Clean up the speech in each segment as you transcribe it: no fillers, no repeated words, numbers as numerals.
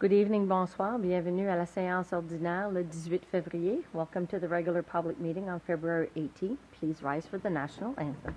Good evening, bonsoir. Bienvenue à la séance ordinaire le 18 février. Welcome to the regular public meeting on February 18th. Please rise for the national anthem.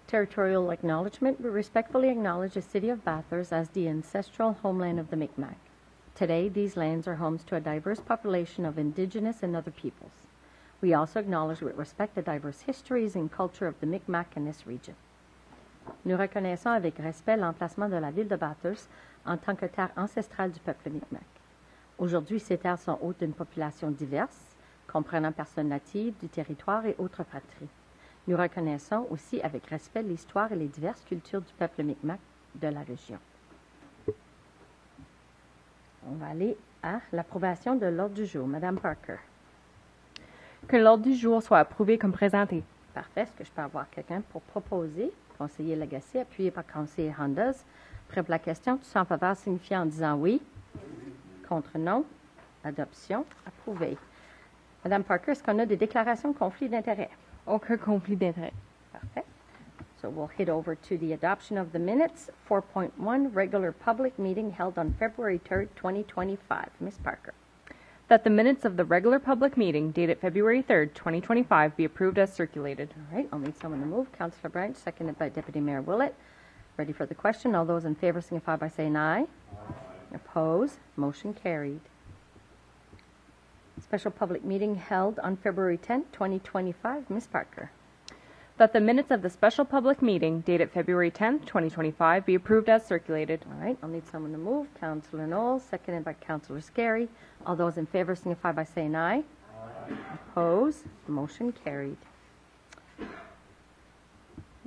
Territorial acknowledgement. We respectfully acknowledge the city of Bathurst as the ancestral homeland of the Mi'kmaq. Today, these lands are homes to a diverse population of indigenous and other peoples. We also acknowledge with respect the diverse histories and culture of the Mi'kmaq in this region. Nous reconnaissons avec respect l'emplacement de la ville de Bathurst en tant que terre ancestrale du peuple Mi'kmaq. Aujourd'hui, ces terres sont hôtes d'une population diverse, comprenant personnes natives du territoire et autres fratries. Nous reconnaissons aussi avec respect l'histoire et les diverses cultures du peuple Mi'kmaq de la région. On va aller à l'approbation de l'ordre du jour. Madame Parker. Que l'ordre du jour soit approuvé comme présenté. Parfait. Est-ce que je peux avoir quelqu'un pour proposer? Conseiller Lagacé, appuyé par conseiller Handels. Prêt pour la question? Tous en faveur signifie en disant oui. Contre non. Adoption. Approuvé. Madame Parker, est-ce qu'on a des déclarations de conflit d'intérêt? Aucun conflit d'intérêt. Parfait. So we'll head over to the adoption of the minutes. 4.1, regular public meeting held on February 3rd, 2025. Ms. Parker. That the minutes of the regular public meeting dated February 3rd, 2025 be approved as circulated. All right, I'll need someone to move. Councillor Branch, seconded by Deputy Mayor Willett. Ready for the question? All those in favor signify by saying aye. Aye. Opposed? Motion carried. Special public meeting held on February 10th, 2025. Ms. Parker. That the minutes of the special public meeting dated February 10th, 2025 be approved as circulated. All right, I'll need someone to move. Councillor Knowles, seconded by Councillor Scarry. All those in favor signify by saying aye. Aye. Opposed? Motion carried.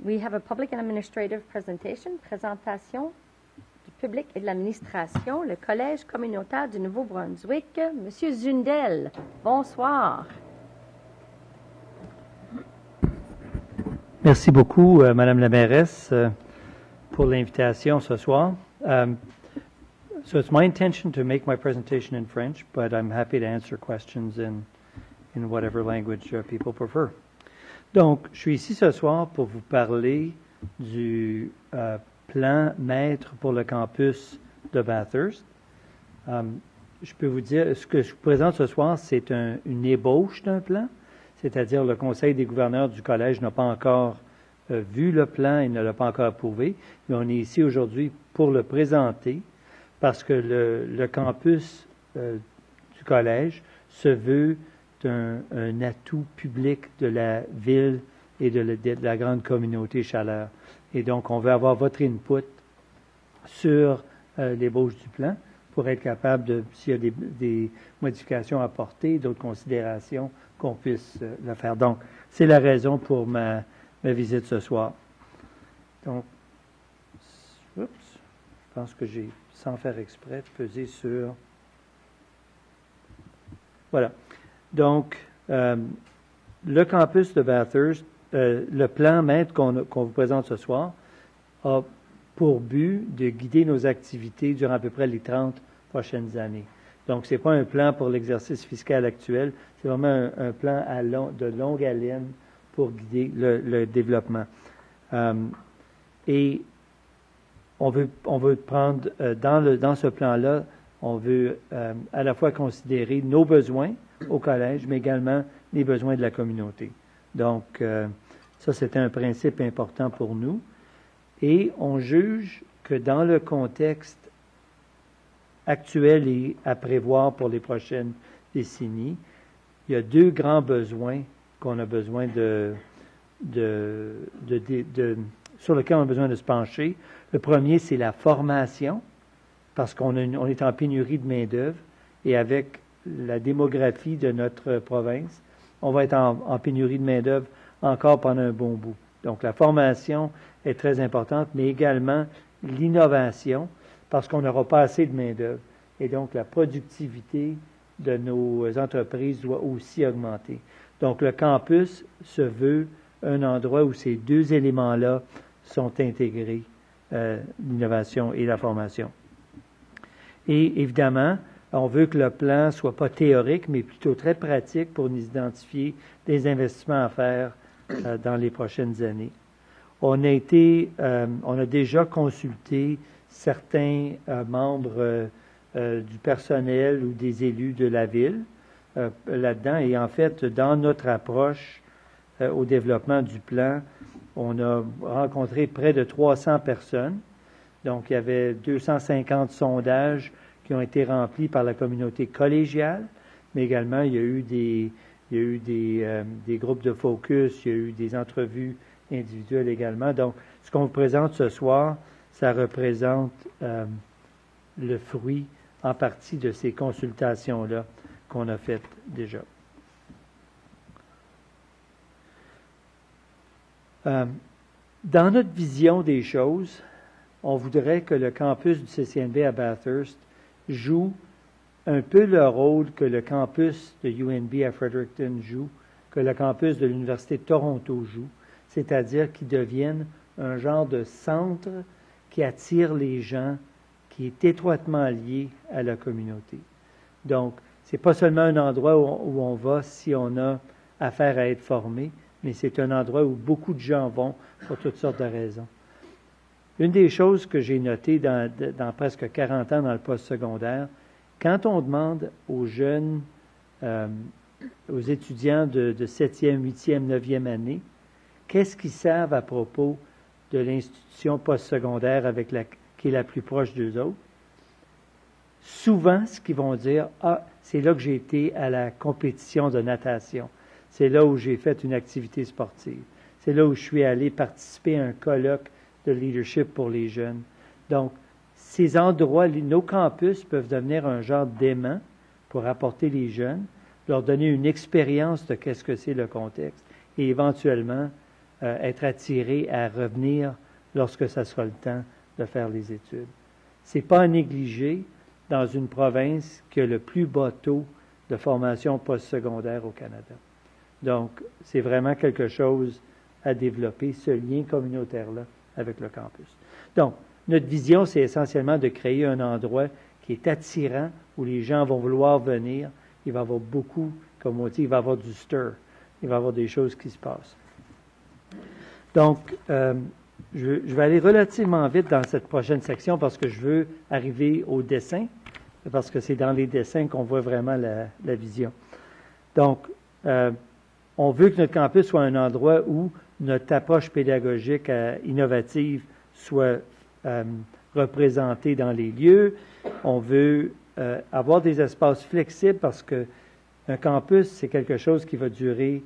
We have a public and administrative presentation. Présentation du public et de l'administration, le Collège communautaire du Nouveau-Brunswick. Monsieur Zundel, bonsoir. Merci beaucoup, Madame la mairesse, pour l'invitation ce soir. So it's my intention to make my presentation in French, but I'm happy to answer questions in whatever language people prefer. Donc, je suis ici ce soir pour vous parler du plan maître pour le campus de Bathurst. Je peux vous dire, ce que je vous présente ce soir, c'est une ébauche d'un plan, c'est-à-dire le Conseil des gouverneurs du collège n'a pas encore vu le plan et ne l'a pas encore approuvé. Mais on est ici aujourd'hui pour le présenter parce que le campus du collège se veut un atout public de la ville et de la grande communauté Chaleur. Et donc, on veut avoir votre input sur l'ébauche du plan pour être capable de, s'il y a des modifications à apporter, d'autres considérations, qu'on puisse le faire. Donc, c'est la raison pour ma visite ce soir. Donc, je pense que j'ai, sans faire exprès, pesé sur... Voilà. Donc, le campus de Bathurst, le plan maître qu'on vous présente ce soir, a pour but de guider nos activités durant à peu près les 30 prochaines années. Donc, ce n'est pas un plan pour l'exercice fiscal actuel, c'est vraiment un plan de longue haleine pour guider le développement. Et on veut prendre, dans ce plan-là, on veut à la fois considérer nos besoins au collège, mais également les besoins de la communauté. Donc, ça, c'était un principe important pour nous. Et on juge que dans le contexte actuel et à prévoir pour les prochaines décennies, il y a deux grands besoins qu'on a besoin sur lesquels on a besoin de se pencher. Le premier, c'est la formation, parce qu'on est en pénurie de main-d'œuvre, et avec la démographie de notre province, on va être en pénurie de main-d'œuvre encore pendant un bon bout. Donc, la formation est très importante, mais également l'innovation, parce qu'on n'aura pas assez de main-d'œuvre. Et donc, la productivité de nos entreprises doit aussi augmenter. Donc, le campus se veut un endroit où ces deux éléments-là sont intégrés, l'innovation et la formation. Et évidemment, on veut que le plan soit pas théorique, mais plutôt très pratique pour nous identifier des investissements à faire dans les prochaines années. On a déjà consulté certains membres du personnel ou des élus de la ville là-dedans. Et en fait, dans notre approche au développement du plan, on a rencontré près de 300 personnes. Donc, il y avait 250 sondages qui ont été remplis par la communauté collégiale, mais également, il y a eu des groupes de focus, il y a eu des entrevues individuelles également. Donc, ce qu'on vous présente ce soir, ça représente le fruit en partie de ces consultations-là qu'on a faites déjà. Dans notre vision des choses, on voudrait que le campus du CCNB à Bathurst joue un peu le rôle que le campus de UNB à Fredericton joue, que le campus de l'Université de Toronto joue, c'est-à-dire qu'il devienne un genre de centre qui attire les gens, qui est étroitement lié à la communauté. Donc, c'est pas seulement un endroit où on va si on a affaire à être formé, mais c'est un endroit où beaucoup de gens vont pour toutes sortes de raisons. Une des choses que j'ai notées dans presque 40 ans dans le postsecondaire, quand on demande aux jeunes, aux étudiants de 7e, 8e, 9e année, qu'est-ce qu'ils savent à propos de l'institution postsecondaire qui est la plus proche d'eux autres, souvent, ce qu'ils vont dire, c'est là que j'ai été à la compétition de natation. C'est là où j'ai fait une activité sportive. C'est là où je suis allé participer à un colloque de leadership pour les jeunes. Donc, ces endroits, nos campus peuvent devenir un genre d'aimant pour apporter les jeunes, leur donner une expérience de qu'est-ce que c'est le contexte et éventuellement être attirés à revenir lorsque ça sera le temps de faire les études. C'est pas à négliger dans une province qui a le plus bas taux de formation postsecondaire au Canada. Donc, c'est vraiment quelque chose à développer, ce lien communautaire-là avec le campus. Donc, notre vision, c'est essentiellement de créer un endroit qui est attirant, où les gens vont vouloir venir. Il va y avoir beaucoup, comme on dit, il va y avoir du stir. Il va y avoir des choses qui se passent. Donc, je vais aller relativement vite dans cette prochaine section parce que je veux arriver au dessin, parce que c'est dans les dessins qu'on voit vraiment la vision. Donc, on veut que notre campus soit un endroit où notre approche pédagogique innovative soit représentée dans les lieux. On veut avoir des espaces flexibles parce que un campus, c'est quelque chose qui va durer,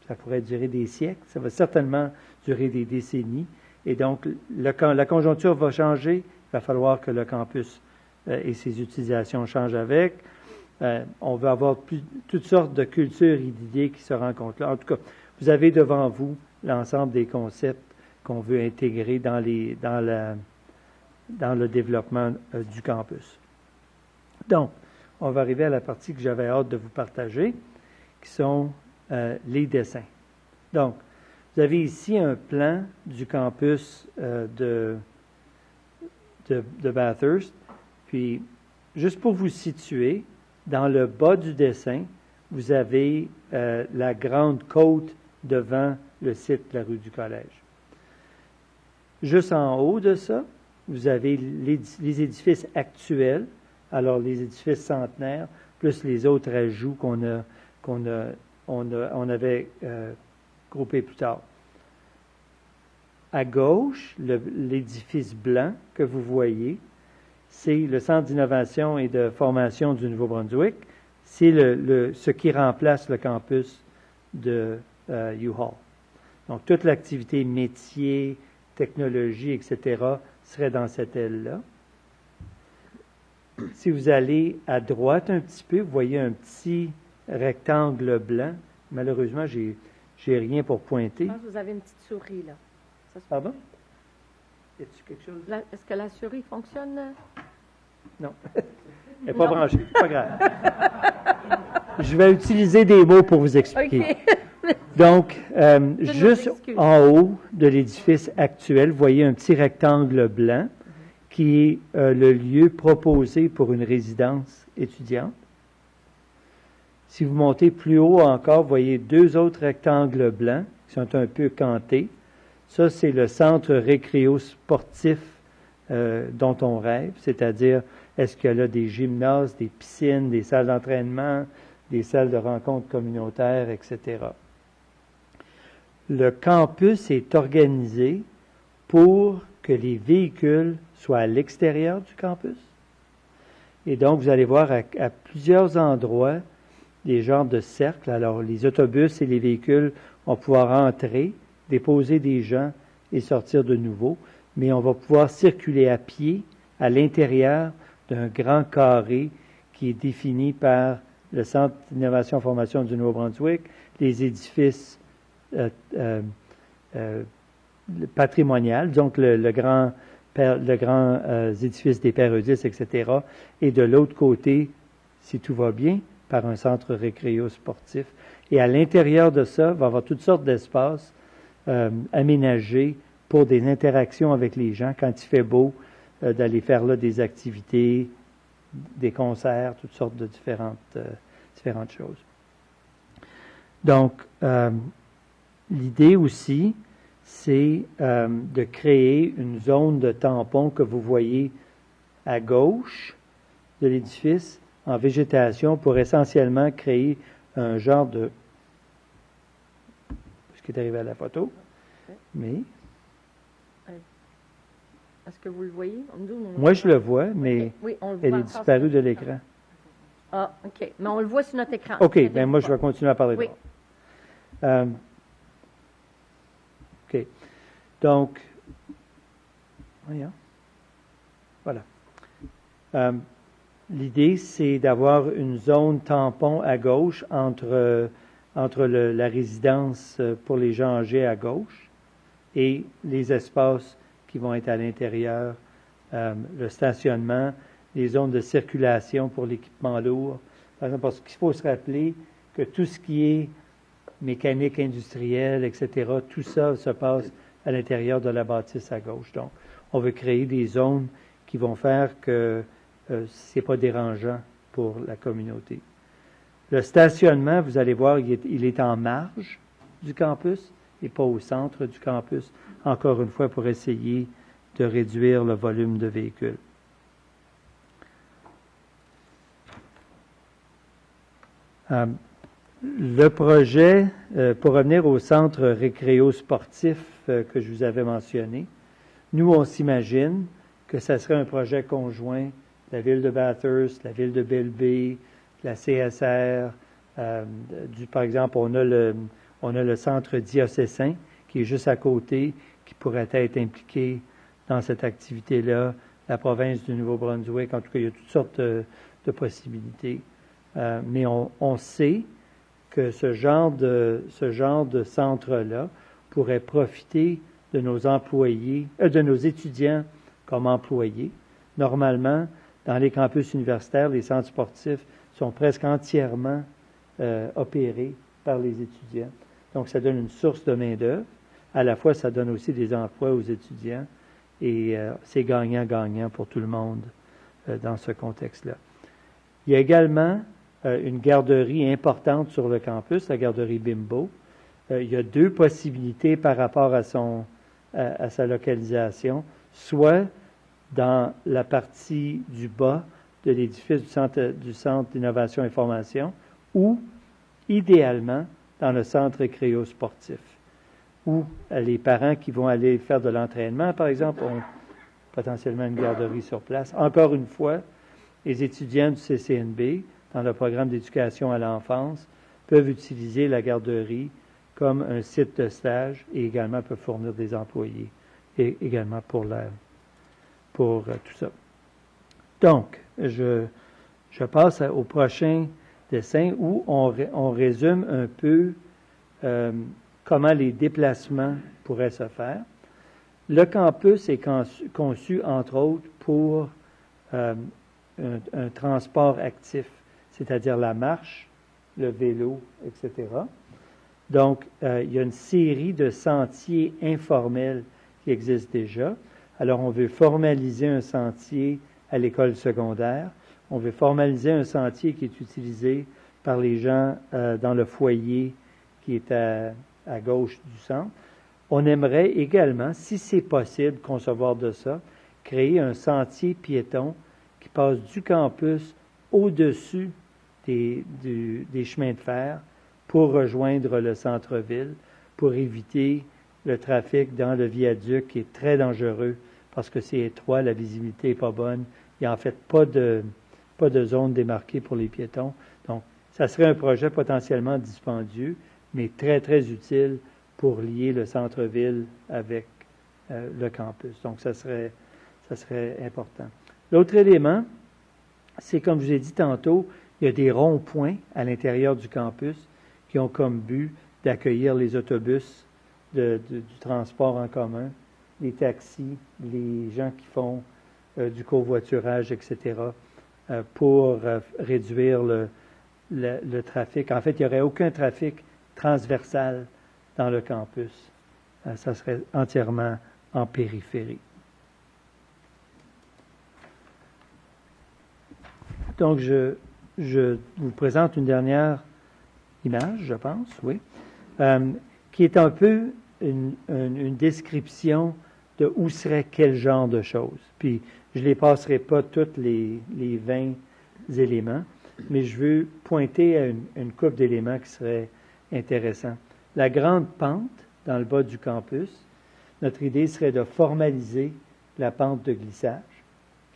ça pourrait durer des siècles, ça va certainement durer des décennies. Et donc, la conjoncture va changer, il va falloir que le campus et ses utilisations changent avec. On veut avoir toutes sortes de cultures et d'idées qui se rencontrent là. En tout cas, vous avez devant vous l'ensemble des concepts qu'on veut intégrer dans le développement du campus. Donc, on va arriver à la partie que j'avais hâte de vous partager, qui sont les dessins. Donc, Vous avez ici un plan du campus de Bathurst. Puis, juste pour vous situer, dans le bas du dessin, vous avez la grande côte devant le site de la rue du Collège. Juste en haut de ça, vous avez les édifices actuels, alors les édifices centenaires, plus les autres ajouts qu'on avait groupés plus tard. À gauche, l'édifice blanc que vous voyez, c'est le Centre d'innovation et de formation du Nouveau-Brunswick. C'est ce qui remplace le campus de U-Hall. Donc, toute l'activité métier, technologie, etc., serait dans cette aile-là. Si vous allez à droite un petit peu, vous voyez un petit rectangle blanc. Malheureusement, j'ai rien pour pointer. Je pense que vous avez une petite souris, là. Pardon? Y a-t-il quelque chose? Est-ce que la souris fonctionne? Non. Elle n'est pas branchée. Pas grave. Je vais utiliser des mots pour vous expliquer. OK. Donc, juste en haut de l'édifice actuel, vous voyez un petit rectangle blanc qui est le lieu proposé pour une résidence étudiante. Si vous montez plus haut encore, vous voyez deux autres rectangles blancs qui sont un peu cantés. Ça, c'est le centre récréo-sportif dont on rêve, c'est-à-dire est-ce qu'il y a là des gymnases, des piscines, des salles d'entraînement, des salles de rencontres communautaires, etc. Le campus est organisé pour que les véhicules soient à l'extérieur du campus. Et donc, vous allez voir à plusieurs endroits des genres de cercles. Alors, les autobus et les véhicules vont pouvoir entrer, déposer des gens et sortir de nouveau, mais on va pouvoir circuler à pied à l'intérieur d'un grand carré qui est défini par le Centre d'innovation et formation du Nouveau-Brunswick, les édifices patrimonial, donc le grand édifice des Pères Eudis, etc. Et de l'autre côté, si tout va bien, par un centre récréo-sportif. Et à l'intérieur de ça, il va y avoir toutes sortes d'espaces aménagés pour des interactions avec les gens, quand il fait beau, d'aller faire là des activités, des concerts, toutes sortes de différentes choses. Donc, l'idée aussi, c'est de créer une zone de tampon que vous voyez à gauche de l'édifice en végétation pour essentiellement créer un genre de... Ce qui est arrivé à la photo, mais... Est-ce que vous le voyez? Moi, je le vois, mais okay. Oui, on le elle voit est disparue de l'écran. Ah, OK. Mais on le voit sur notre écran. OK, bien moi, je vais continuer à parler de ça. OK. Donc, voyons. Voilà. L'idée, c'est d'avoir une zone tampon à gauche entre la résidence pour les gens âgés à gauche et les espaces qui vont être à l'intérieur, le stationnement, les zones de circulation pour l'équipement lourd. Par exemple, parce qu'il faut se rappeler que tout ce qui est mécanique industrielle, etc., tout ça se passe à l'intérieur de la bâtisse à gauche. Donc, on veut créer des zones qui vont faire que ce n'est pas dérangeant pour la communauté. Le stationnement, vous allez voir, il est en marge du campus et pas au centre du campus, encore une fois, pour essayer de réduire le volume de véhicules. Le projet, pour revenir au centre récréo-sportif que je vous avais mentionné, nous, on s'imagine que ça serait un projet conjoint de la ville de Bathurst, la ville de Belleville, la CSR. Par exemple, on a le centre diocésain qui est juste à côté, qui pourrait être impliqué dans cette activité-là, la province du Nouveau-Brunswick. En tout cas, il y a toutes sortes de possibilités. Mais on sait que ce genre de centre-là pourrait profiter de nos employés, de nos étudiants comme employés. Normalement, dans les campus universitaires, les centres sportifs sont presque entièrement opérés par les étudiants. Donc, ça donne une source de main-d'œuvre. à la fois, ça donne aussi des emplois aux étudiants et c'est gagnant-gagnant pour tout le monde dans ce contexte-là. Il y a également une garderie importante sur le campus, la garderie Bimbo. Il y a deux possibilités par rapport à sa localisation, soit dans la partie du bas de l'édifice du centre d'innovation et formation, ou idéalement dans le centre récréo-sportif, où les parents qui vont aller faire de l'entraînement, par exemple, ont potentiellement une garderie sur place. Encore une fois, les étudiants du CCNB, dans le programme d'éducation à l'enfance, peuvent utiliser la garderie comme un site de stage et également peuvent fournir des employés, et également pour tout ça. Donc, je passe au prochain dessin où on résume un peu comment les déplacements pourraient se faire. Le campus est conçu, entre autres, pour un transport actif, c'est-à-dire la marche, le vélo, etc. Donc, il y a une série de sentiers informels qui existent déjà. Alors, on veut formaliser un sentier à l'école secondaire. On veut formaliser un sentier qui est utilisé par les gens dans le foyer qui est à gauche du centre. On aimerait également, si c'est possible, concevoir de ça, créer un sentier piéton qui passe du campus au-dessus des chemins de fer pour rejoindre le centre-ville, pour éviter le trafic dans le viaduc qui est très dangereux parce que c'est étroit, la visibilité n'est pas bonne. Il n'y a en fait pas de zone démarquée pour les piétons. Donc, ça serait un projet potentiellement dispendieux, mais très, très utile pour lier le centre-ville avec le campus. Donc, ça serait important. L'autre élément, c'est comme je vous ai dit tantôt, il y a des ronds-points à l'intérieur du campus qui ont comme but d'accueillir les autobus du transport en commun, les taxis, les gens qui font du covoiturage, etc., pour réduire le trafic. En fait, il n'y aurait aucun trafic transversal dans le campus. Ça serait entièrement en périphérie. Donc, je vous présente une dernière image, je pense, oui, qui est un peu une description de où serait quel genre de choses. Puis, je ne les passerai pas tous les 20 éléments, mais je veux pointer à une couple d'éléments qui seraient intéressants. La grande pente dans le bas du campus, notre idée serait de formaliser la pente de glissage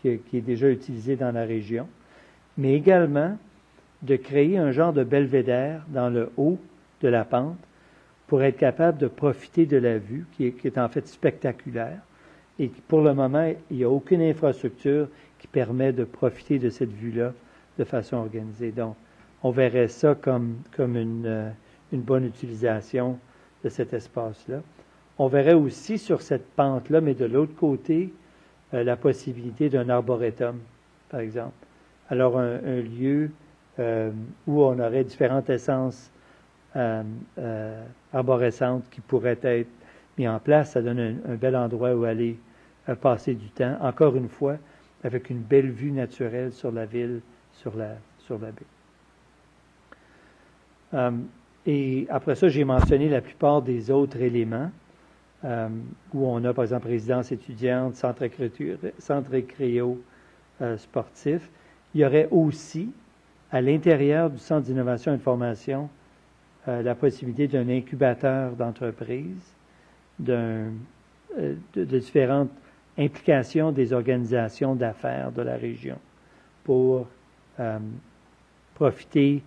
qui est déjà utilisée dans la région, mais également de créer un genre de belvédère dans le haut de la pente pour être capable de profiter de la vue qui est en fait spectaculaire et pour le moment, il n'y a aucune infrastructure qui permet de profiter de cette vue-là de façon organisée. Donc, on verrait ça comme une bonne utilisation de cet espace-là. On verrait aussi sur cette pente-là, mais de l'autre côté, la possibilité d'un arboretum, par exemple. Alors, un lieu où on aurait différentes essences arborescentes qui pourraient être mises en place. Ça donne un bel endroit où aller passer du temps. Encore une fois, avec une belle vue naturelle sur la ville, sur la baie. Et après ça, j'ai mentionné la plupart des autres éléments où on a, par exemple, résidence étudiante, centre récréo sportif. Il y aurait aussi, à l'intérieur du Centre d'innovation et de formation, la possibilité d'un incubateur d'entreprise, de différentes implications des organisations d'affaires de la région pour profiter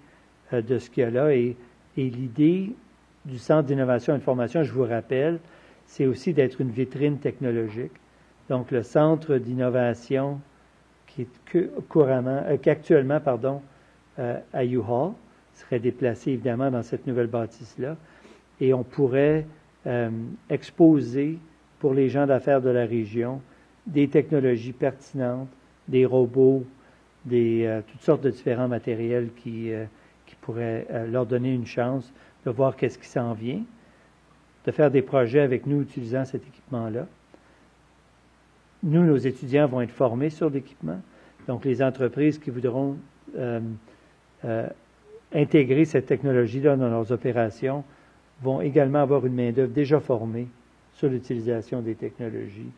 de ce qu'il y a là. Et l'idée du Centre d'innovation et de formation, je vous rappelle, c'est aussi d'être une vitrine technologique. Donc, le centre d'innovation qui actuellement, à U-Hall, serait déplacé évidemment dans cette nouvelle bâtisse-là. Et on pourrait exposer pour les gens d'affaires de la région des technologies pertinentes, des robots, toutes sortes de différents matériels qui pourraient leur donner une chance de voir qu'est-ce qui s'en vient. de faire des projets avec nous utilisant cet équipement-là. Nous, nos étudiants vont être formés sur l'équipement. Donc, les entreprises qui voudront intégrer cette technologie-là dans leurs opérations vont également avoir une main-d'œuvre déjà formée sur l'utilisation des technologies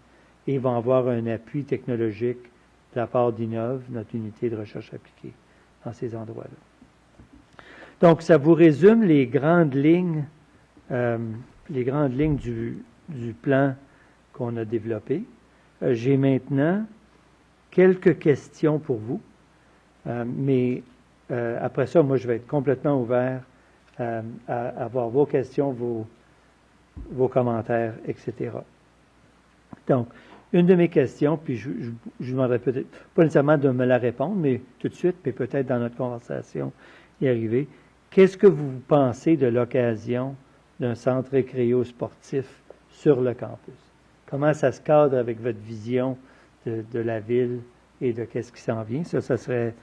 et vont avoir un appui technologique de la part d'Innov, notre unité de recherche appliquée, dans ces endroits-là. Donc, ça vous résume les grandes lignes du plan qu'on a développé. J'ai maintenant quelques questions pour vous, mais après ça, moi, je vais être complètement ouvert à avoir vos questions, vos commentaires, etc. Donc, une de mes questions, puis je vous demanderai peut-être, pas nécessairement de me la répondre, mais tout de suite, puis peut-être dans notre conversation y arriver. Qu'est-ce que vous pensez de l'occasion d'un centre récréo-sportif sur le campus? Comment ça se cadre avec votre vision de la ville et de qu'est-ce qui s'en vient? Ça serait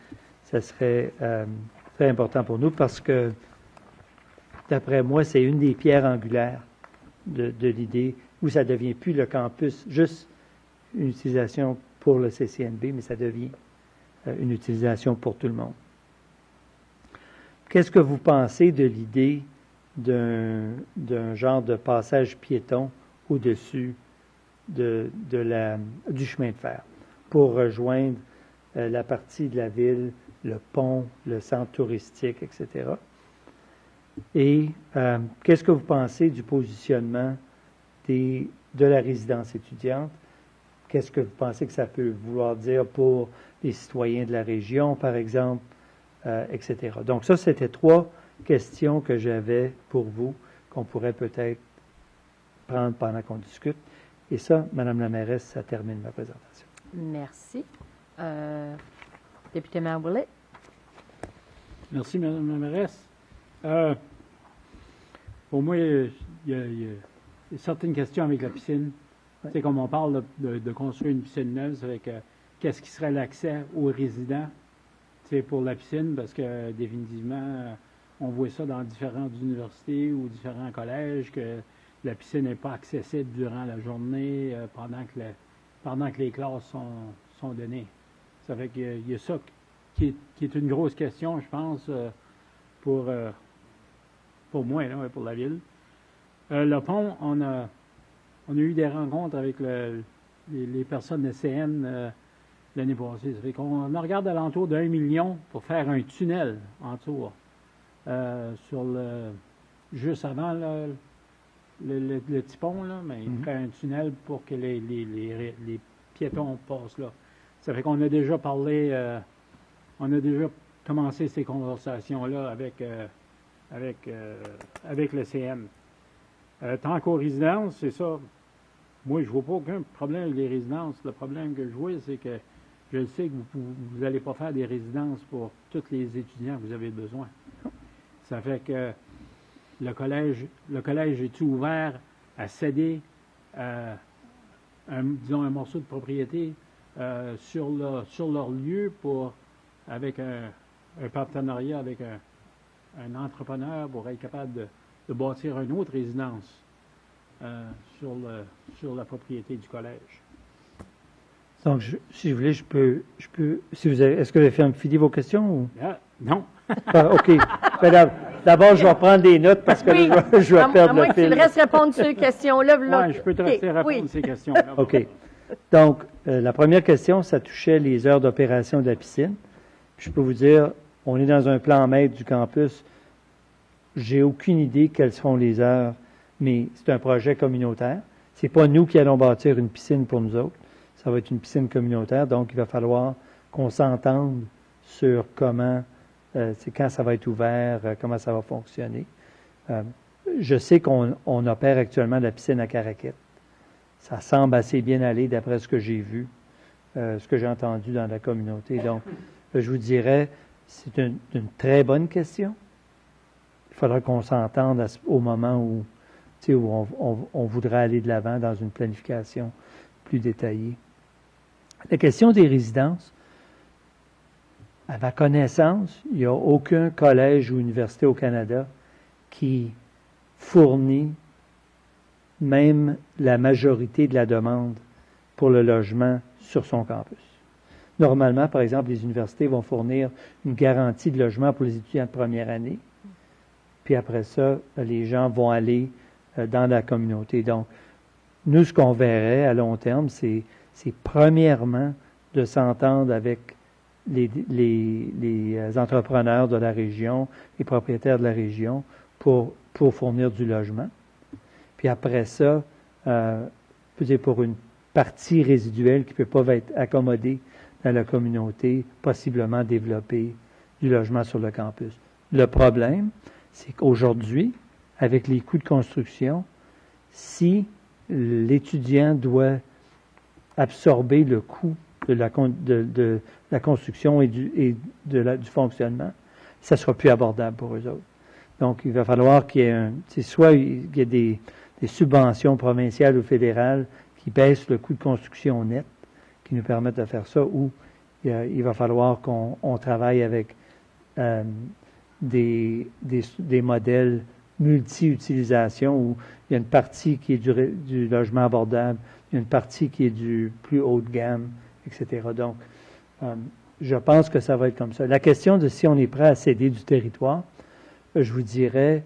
très important pour nous parce que, d'après moi, c'est une des pierres angulaires de l'idée où ça ne devient plus le campus, juste une utilisation pour le CCNB, mais ça devient une utilisation pour tout le monde. Qu'est-ce que vous pensez de l'idée d'un genre de passage piéton au-dessus du chemin de fer pour rejoindre la partie de la ville, le pont, le centre touristique, etc. Et qu'est-ce que vous pensez du positionnement de la résidence étudiante? Qu'est-ce que vous pensez que ça peut vouloir dire pour les citoyens de la région, par exemple, etc. Donc ça, c'était 3 questions que j'avais pour vous, qu'on pourrait peut-être prendre pendant qu'on discute. Et ça, Mme la mairesse, ça termine ma présentation. Merci. Député Maire Willett. Merci, Mme la mairesse. Pour moi, il y a certaines questions avec la piscine. Oui. C'est comme on parle de construire une piscine neuve, c'est avec qu'est-ce qui serait l'accès aux résidents pour la piscine, parce que définitivement, on voit ça dans différentes universités ou différents collèges, que la piscine n'est pas accessible durant la journée pendant que les classes sont données. Ça fait qu'il y a ça qui est une grosse question, je pense, pour moi, là, pour la ville. Le pont, on a eu des rencontres avec les personnes de CN l'année passée. Ça fait qu'on regarde alentour d'1 million pour faire un tunnel entour juste avant le petit pont, là, mais il ferait un tunnel pour que les piétons passent là. Ça fait qu'on a déjà parlé, on a déjà commencé ces conversations-là avec le CN. Tant qu'aux résidences, c'est ça. Moi, je ne vois pas aucun problème avec les résidences. Le problème que je vois, c'est que je sais que vous n'allez pas faire des résidences pour tous les étudiants que vous avez besoin. Ça fait que le collège est ouvert à céder un morceau de propriété sur leur lieu avec un partenariat avec un entrepreneur pour être capable de bâtir une autre résidence sur la propriété du collège. Donc, si vous voulez, je peux est-ce que vous avez fini vos questions? Ou? Non. OK. D'abord, je vais prendre des notes parce que oui. là, je vais perdre le fil. À moins que tu restes répondre sur ces questions-là. Oui, je peux te rester répondre à ces questions-là. OK. Donc, la première question, ça touchait les heures d'opération de la piscine. Puis je peux vous dire, on est dans un plan maître du campus. J'ai aucune idée quelles seront les heures, mais c'est un projet communautaire. C'est pas nous qui allons bâtir une piscine pour nous autres. Ça va être une piscine communautaire, donc il va falloir qu'on s'entende sur comment, quand ça va être ouvert, comment ça va fonctionner. Je sais qu'on opère actuellement la piscine à Caraquette. Ça semble assez bien aller d'après ce que j'ai vu, ce que j'ai entendu dans la communauté. Donc, je vous dirais, c'est une très bonne question. Il faudra qu'on s'entende au moment où on voudra aller de l'avant dans une planification plus détaillée. La question des résidences, à ma connaissance, il n'y a aucun collège ou université au Canada qui fournit même la majorité de la demande pour le logement sur son campus. Normalement, par exemple, les universités vont fournir une garantie de logement pour les étudiants de première année. Puis après ça, les gens vont aller dans la communauté. Donc, nous, ce qu'on verrait à long terme, c'est premièrement de s'entendre avec les entrepreneurs de la région, les propriétaires de la région, pour fournir du logement. Puis après ça, peut-être pour une partie résiduelle qui ne peut pas être accommodée dans la communauté, possiblement développer du logement sur le campus. Le problème, c'est qu'aujourd'hui, avec les coûts de construction, si l'étudiant doit absorber le coût de la construction et du fonctionnement, ça ne sera plus abordable pour eux autres. Donc, il va falloir qu'il y ait soit il y a des subventions provinciales ou fédérales qui baissent le coût de construction net, qui nous permettent de faire ça, ou il va falloir qu'on travaille avec des modèles multi-utilisation où il y a une partie qui est du logement abordable, il y a une partie qui est du plus haut de gamme, etc. Donc, je pense que ça va être comme ça. La question de si on est prêt à céder du territoire, je vous dirais,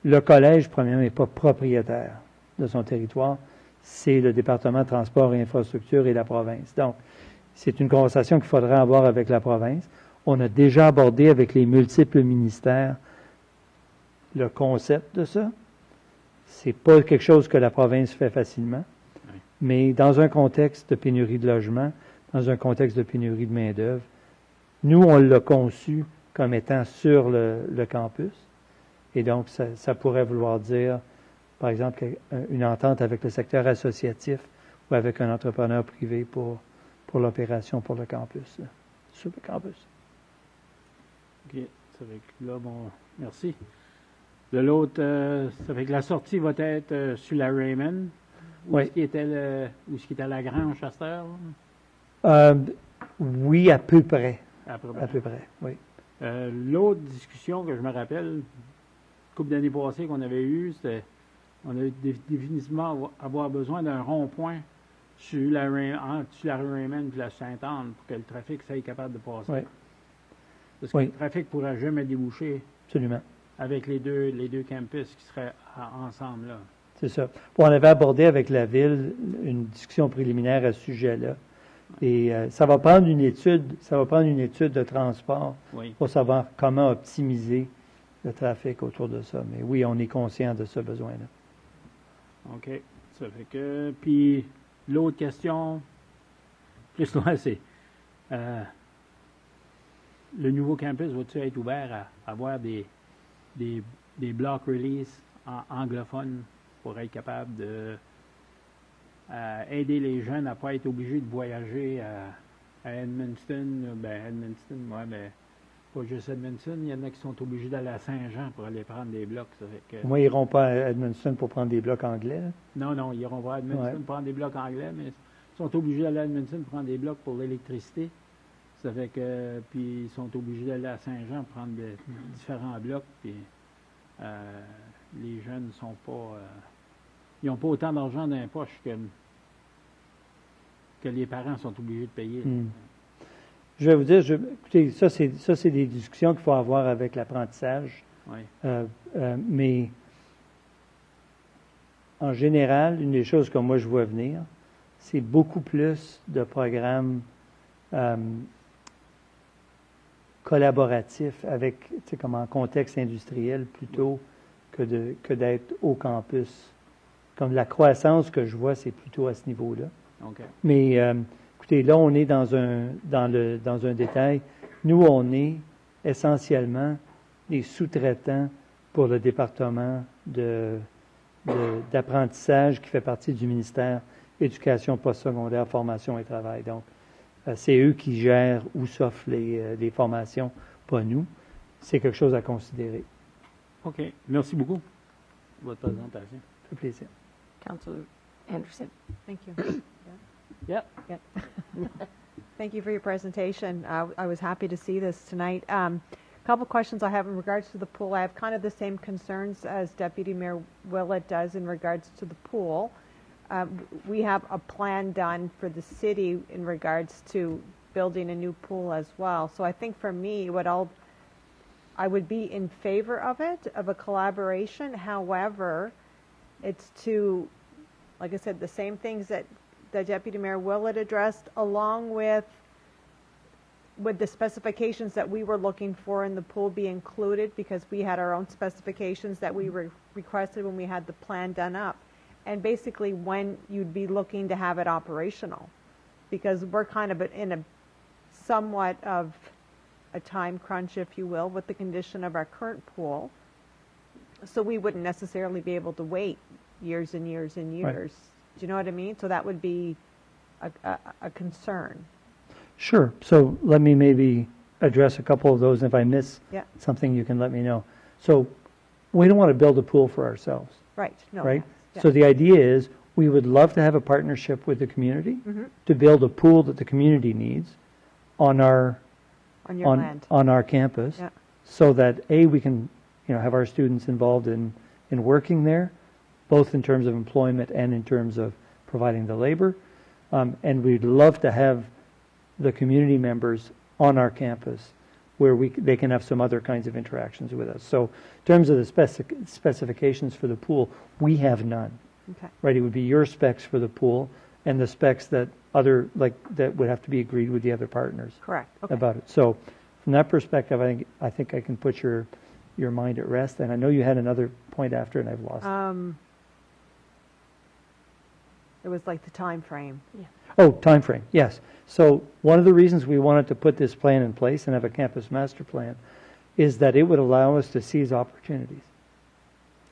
le collège, premièrement, n'est pas propriétaire de son territoire. C'est le département de transport et infrastructure et la province. Donc, c'est une conversation qu'il faudra avoir avec la province. On a déjà abordé avec les multiples ministères le concept de ça. C'est pas quelque chose que la province fait facilement. Oui. Mais dans un contexte de pénurie de logement, dans un contexte de pénurie de main-d'œuvre, nous, on l'a conçu comme étant sur le campus. Et donc, ça pourrait vouloir dire, par exemple, une entente avec le secteur associatif ou avec un entrepreneur privé pour l'opération pour le campus, sur le campus. OK. Ça fait que là, bon, merci. De l'autre, ça fait que la sortie va être sur la Raymond, où oui. ce qui était la Grange à cette heure? Oui, à peu près. À peu près, oui. L'autre discussion que je me rappelle, une couple d'années passées qu'on avait eue, c'était on a définitivement avoir besoin d'un rond-point sur la Raymond et la Sainte-Anne pour que le trafic soit capable de passer. Oui. Parce que le trafic ne pourra jamais déboucher. Absolument. Avec les deux campus qui seraient ensemble là. C'est ça. On avait abordé avec la Ville une discussion préliminaire à ce sujet-là. Et ça va prendre une étude de transport pour savoir comment optimiser le trafic autour de ça. Mais oui, on est conscient de ce besoin-là. OK. Ça fait que. Puis l'autre question, plus loin, c'est le nouveau campus va-t-il être ouvert à avoir des block release anglophones pour être capable de aider les jeunes à ne pas être obligés de voyager à Edmundston. Edmundston, mais pas juste Edmundston. Il y en a qui sont obligés d'aller à Saint-Jean pour aller prendre des blocs. Ça fait que... Moi, ils n'iront pas à Edmundston pour prendre des blocs anglais. Non, ils iront pas à Edmundston pour prendre des blocs anglais, mais ils sont obligés d'aller à Edmundston pour prendre des blocs pour l'électricité. Ça fait que, puis ils sont obligés d'aller à Saint-Jean pour prendre différents blocs, puis les jeunes sont pas... ils n'ont pas autant d'argent dans les poches que les parents sont obligés de payer. Je vais vous dire, écoutez, ça c'est des discussions qu'il faut avoir avec l'apprentissage. Oui. Mais en général, une des choses que moi je vois venir, c'est beaucoup plus de programmes collaboratifs avec, tu sais, comme en contexte industriel plutôt que d'être au campus. Comme la croissance que je vois, c'est plutôt à ce niveau-là. Okay. Mais écoutez, là, on est dans un détail. Nous, on est essentiellement des sous-traitants pour le département d'apprentissage qui fait partie du ministère Éducation postsecondaire, formation et travail. Donc, c'est eux qui gèrent ou s'offrent les formations, pas nous. C'est quelque chose à considérer. OK. Merci beaucoup pour votre présentation. Ça fait plaisir. Councillor Anderson. Thank you. Yeah. Thank you for your presentation. I was happy to see this tonight. A couple questions I have in regards to the pool. I have kind of the same concerns as Deputy Mayor Willett does in regards to the pool. We have a plan done for the city in regards to building a new pool as well. So I think for me, I would be in favor of it, of a collaboration. However, it's to, like I said, the same things that the Deputy Mayor Willett addressed, along with the specifications that we were looking for in the pool be included, because we had our own specifications that we requested when we had the plan done up. And basically when you'd be looking to have it operational, because we're kind of in a somewhat of a time crunch, if you will, with the condition of our current pool. So we wouldn't necessarily be able to wait years and years and years. Right. Do you know what I mean? So that would be a concern. Sure. So let me maybe address a couple of those. If I miss Yeah. something, you can let me know. So we don't want to build a pool for ourselves, Right. No. right? Yeah. So the idea is we would love to have a partnership with the community Mm-hmm. to build a pool that the community needs on our On your land. on our campus, Yeah. so that we can have our students involved in working there, both in terms of employment and in terms of providing the labor, and we'd love to have the community members on our campus where they can have some other kinds of interactions with us. So in terms of the specifications for the pool, we have none. Okay. Right, it would be your specs for the pool and the specs that that would have to be agreed with the other partners Correct. Okay. about it. So from that perspective, I think I can put your mind at rest. And I know you had another point after, and I've lost it. It was like the time frame. Oh, time frame, yes. So one of the reasons we wanted to put this plan in place and have a campus master plan is that it would allow us to seize opportunities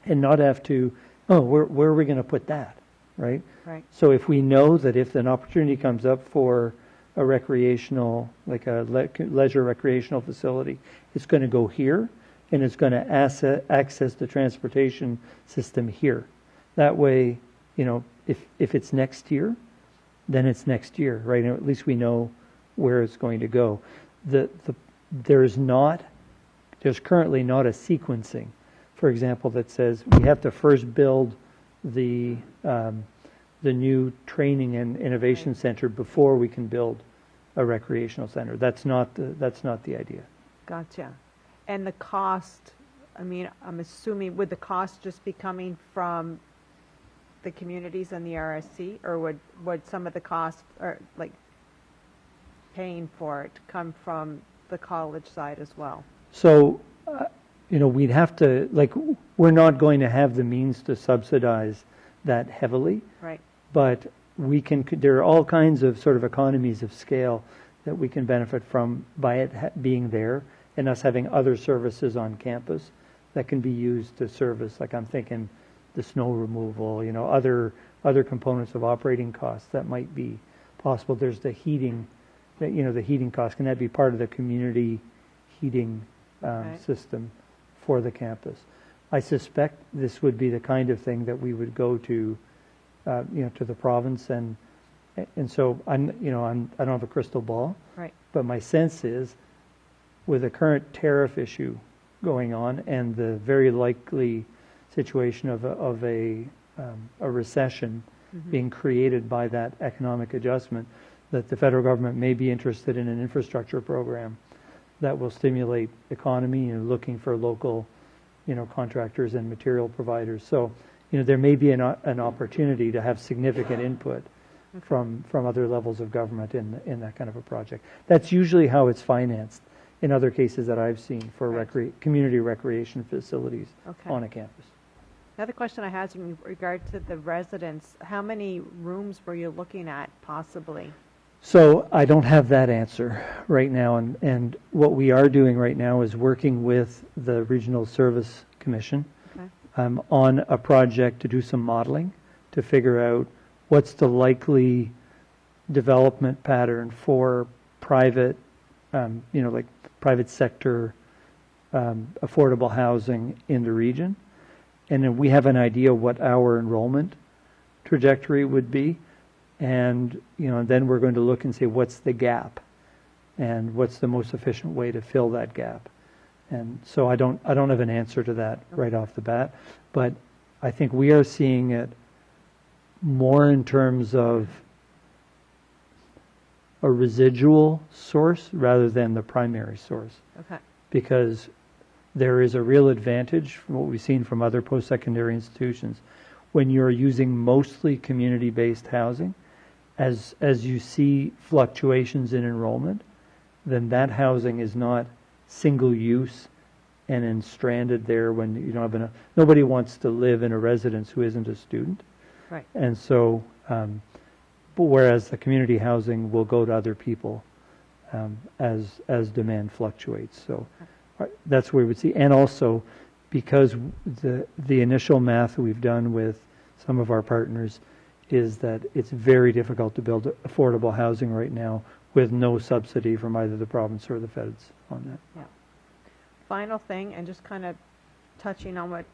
and not have to, where are we going to put that, right? Right. So if we know that if an opportunity comes up for a recreational, like a leisure recreational facility, it's going to go here and it's going to access the transportation system here. That way, if it's next year, then it's next year, right? And at least we know where it's going to go. There's currently not a sequencing, for example, that says we have to first build the new training and innovation center before we can build a recreational center. That's not the idea. Gotcha. And the cost, I'm assuming, would the cost just be coming from the communities and the RSC, or would some of the cost, or like paying for it, come from the college side as well? So, we'd have to, we're not going to have the means to subsidize that heavily. Right. But there are all kinds of sort of economies of scale that we can benefit from by it being there and us having other services on campus that can be used to service, like I'm thinking the snow removal, other components of operating costs that might be possible. There's the heating, the heating cost. Can that be part of the community heating system for the campus? I suspect this would be the kind of thing that we would go to the province, and so I don't have a crystal ball, right? But my sense is, with the current tariff issue going on and the very likely situation of a recession being created by that economic adjustment, that the federal government may be interested in an infrastructure program that will stimulate economy and looking for local, contractors and material providers. So, there may be an opportunity to have significant input from other levels of government in that kind of a project. That's usually how it's financed in other cases that I've seen for community recreation facilities on a campus. Another question I had is in regard to the residents. How many rooms were you looking at possibly? So I don't have that answer right now, and what we are doing right now is working with the Regional Service Commission on a project to do some modeling to figure out what's the likely development pattern for private, private sector affordable housing in the region. And then we have an idea what our enrollment trajectory would be. And, then we're going to look and say, what's the gap? And what's the most efficient way to fill that gap? And so I don't have an answer to that right off the bat, but I think we are seeing it more in terms of a residual source rather than the primary source. Okay. Because there is a real advantage from what we've seen from other post-secondary institutions when you're using mostly community-based housing. As you see fluctuations in enrollment, then that housing is not single use and then stranded there when you don't have enough. Nobody wants to live in a residence who isn't a student. Right. And so, but whereas the community housing will go to other people as demand fluctuates. So that's where we would see. And also, because the initial math we've done with some of our partners is that it's very difficult to build affordable housing right now with no subsidy from either the province or the feds on that. Yeah. Final thing, and just kind of touching on what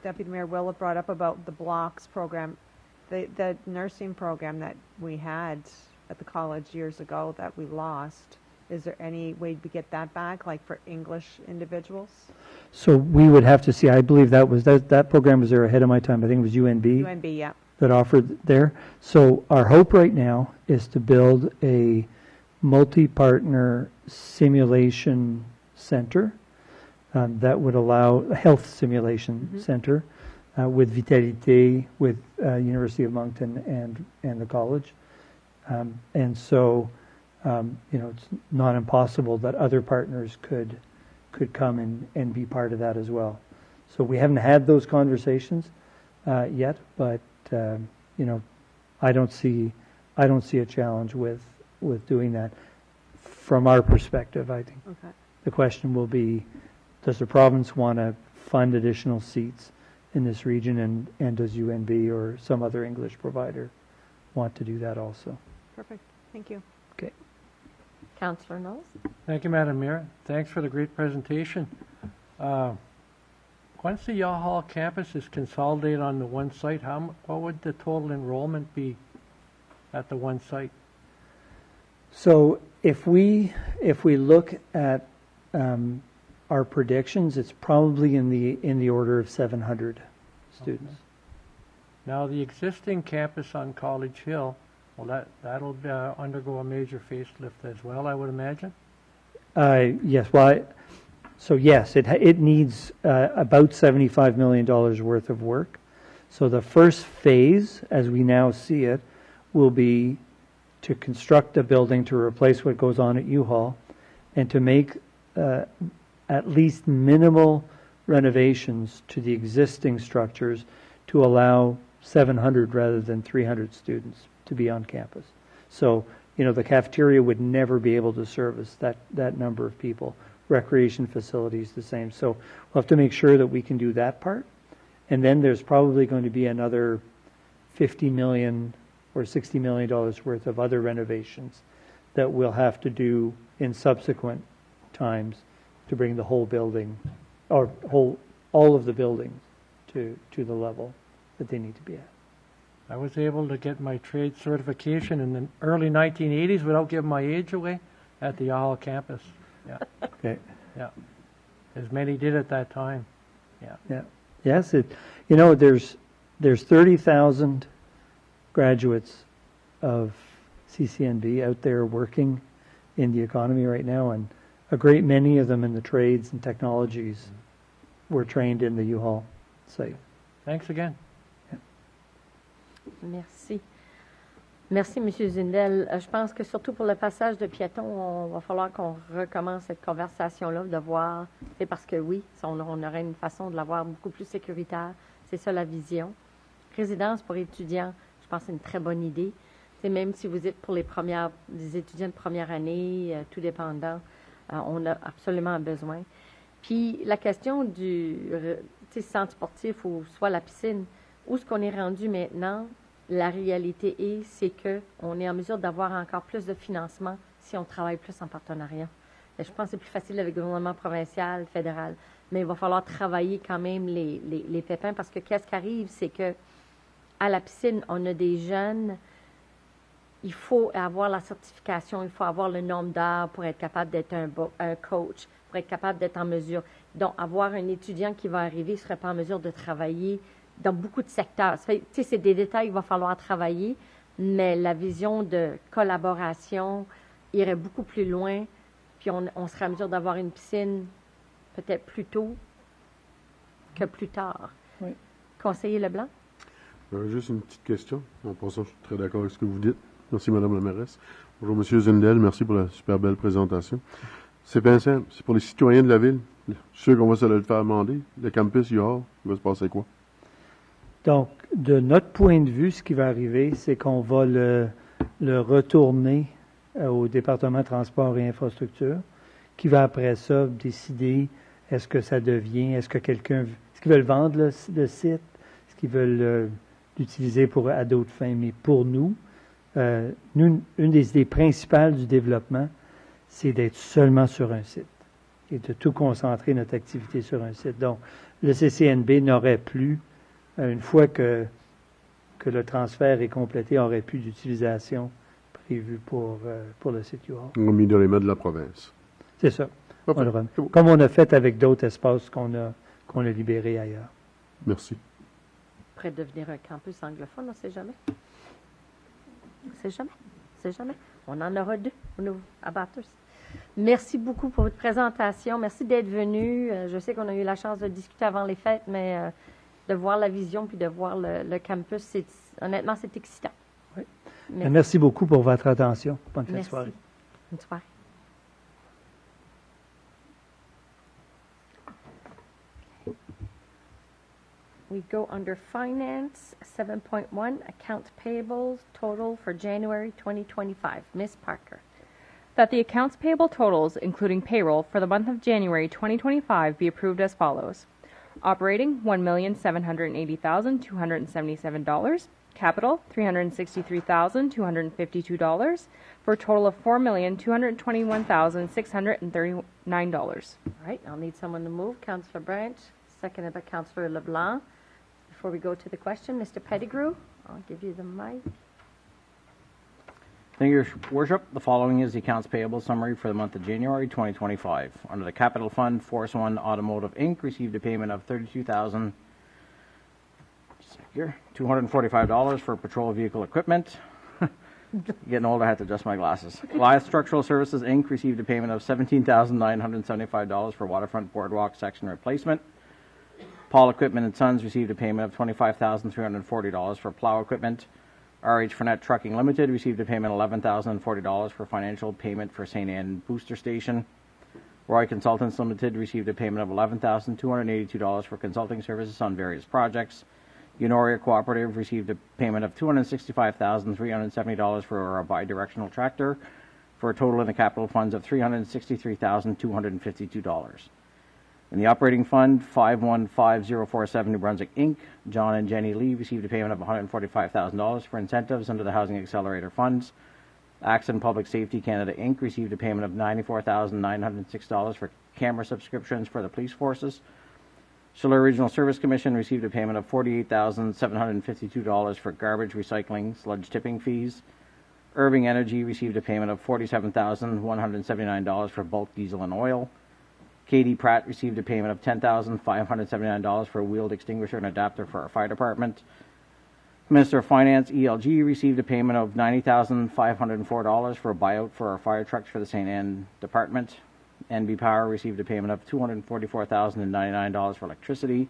Deputy Mayor Willett brought up about the blocks program, the nursing program that we had at the college years ago that we lost. Is there any way we get that back, like for English individuals? So we would have to see. I believe that program was there ahead of my time. I think it was UNB. UNB, yeah. That offered there. So our hope right now is to build a multi-partner simulation center that would allow a health simulation center with Vitalité, with University of Moncton and the college. And so, it's not impossible that other partners could come and be part of that as well. So we haven't had those conversations yet, but I don't see a challenge with doing that. From our perspective, I think the question will be, does the province want to fund additional seats in this region, and does UNB or some other English provider want to do that also? Perfect. Thank you. Okay. Councillor Knowles? Thank you, Madam Mayor. Thanks for the great presentation. Once the Yaw Hall campus is consolidated on the one site, what would the total enrollment be at the one site? So if we look at our predictions, it's probably in the order of 700 students. Okay. Now the existing campus on College Hill, well, that'll undergo a major facelift as well, I would imagine. Yes. Well, yes, it needs about $75 million worth of work. So the first phase, as we now see it, will be to construct a building to replace what goes on at U-Hall and to make at least minimal renovations to the existing structures to allow 700 rather than 300 students to be on campus. So, the cafeteria would never be able to service that number of people. Recreation facilities the same. So we'll have to make sure that we can do that part. And then there's probably going to be another $50 million or $60 million worth of other renovations that we'll have to do in subsequent times to bring the whole building, or all of the buildings to the level that they need to be at. I was able to get my trade certification in the early 1980s without giving my age away at the Yaw Hall campus. Yeah. Okay. Yeah. As many did at that time. Yeah. Yeah. Yes. There's 30,000 graduates of CCNB out there working in the economy right now, and a great many of them in the trades and technologies were trained in the U-Hall site. Thanks again. Merci. Merci, M. Zindel. Je pense que surtout pour le passage de piétons, on va falloir qu'on recommence cette conversation-là, de voir, c'est parce que oui, on aurait une façon de l'avoir beaucoup plus sécuritaire. C'est ça la vision. Résidence pour étudiants, je pense que c'est une très bonne idée. C'est même si vous êtes pour les étudiants de première année, tout dépendant, on a absolument besoin. Puis la question du centre sportif ou soit la piscine, où est-ce qu'on est rendu maintenant? La réalité c'est qu'on est en mesure d'avoir encore plus de financement si on travaille plus en partenariat. Et je pense que c'est plus facile avec le gouvernement provincial, fédéral. Mais il va falloir travailler quand même les pépins parce que qu'est-ce qui arrive, c'est que à la piscine, on a des jeunes, il faut avoir la certification, il faut avoir le nombre d'heures pour être capable d'être un coach, pour pour être capable d'être en mesure. Donc, avoir un étudiant qui va arriver ne serait pas en mesure de travailler dans beaucoup de secteurs. Tu sais, c'est des détails qu'il va falloir travailler, mais la vision de collaboration irait beaucoup plus loin, puis on serait en mesure d'avoir une piscine peut-être plus tôt que plus tard. Oui. Conseiller Leblanc? Juste une petite question. En passant, je suis très d'accord avec ce que vous dites. Merci, Madame la mairesse. Bonjour, Monsieur Zindel. Merci pour la super belle présentation. C'est bien simple. C'est pour les citoyens de la ville. Je suis sûr qu'on va se le faire demander. Le campus UR, il va se passer quoi? Donc, de notre point de vue, ce qui va arriver, c'est qu'on va le retourner au département de transport et infrastructure, qui va après ça décider est-ce que ça devient, est-ce qu'ils veulent vendre le site, est-ce qu'ils veulent l'utiliser à d'autres fins. Mais pour nous, une des idées principales du développement, c'est d'être seulement sur un site et de tout concentrer notre activité sur un site. Donc, le CCNB n'aurait plus, une fois que le transfert est complété, aurait plus d'utilisation prévue pour le site UR. On a mis dans les mains de la province. C'est ça. Okay. Comme on a fait avec d'autres espaces qu'on a libérés ailleurs. Merci. Prêt de devenir un campus anglophone, on ne sait jamais. On ne sait jamais. On en aura 2 à Bathurst. Merci beaucoup pour votre présentation. Merci d'être venu. Je sais qu'on a eu la chance de discuter avant les fêtes, mais de voir la vision puis de voir le campus, honnêtement, c'est excitant. Oui. Merci beaucoup pour votre attention. Bonne fin de soirée. Bonne soirée. We go under Finance, 7.1, Account Payables, total for January 2025. Ms. Parker. That the accounts payable totals, including payroll, for the month of January 2025 be approved as follows. Operating, $1,780,277. Capital, $363,252, for a total of $4,221,639. All right, I'll need someone to move. Councillor Branch, seconded by Councillor LeBlanc. Before we go to the question, Mr. Pettigrew, I'll give you the mic. Thank you, Your Worship. The following is the accounts payable summary for the month of January 2025. Under the Capital Fund, Force One Automotive Inc. received a payment of $32,245 for patrol vehicle equipment. Getting older, I had to adjust my glasses. Goliath Structural Services Inc. received a payment of $17,975 for waterfront boardwalk section replacement. Paul Equipment and Sons received a payment of $25,340 for plow equipment. RH Fournette Trucking Limited received a payment of $11,040 for financial payment for St. Anne Booster Station. Roy Consultants Limited received a payment of $11,282 for consulting services on various projects. Unoria Cooperative received a payment of $265,370 for a bi-directional tractor, for a total in the capital funds of $363,252. In the operating fund, 515047 New Brunswick Inc., John and Jenny Lee received a payment of $145,000 for incentives under the Housing Accelerator funds. Axon Public Safety Canada Inc. received a payment of $94,906 for camera subscriptions for the police forces. Chaleur Regional Service Commission received a payment of $48,752 for garbage recycling sludge tipping fees. Irving Energy received a payment of $47,179 for bulk diesel and oil. Katie Pratt received a payment of $10,579 for a wheeled extinguisher and adapter for our fire department. Minister of Finance, ELG, received a payment of $90,504 for a buyout for our fire trucks for the St. Anne department. NB Power received a payment of $244,099 for electricity.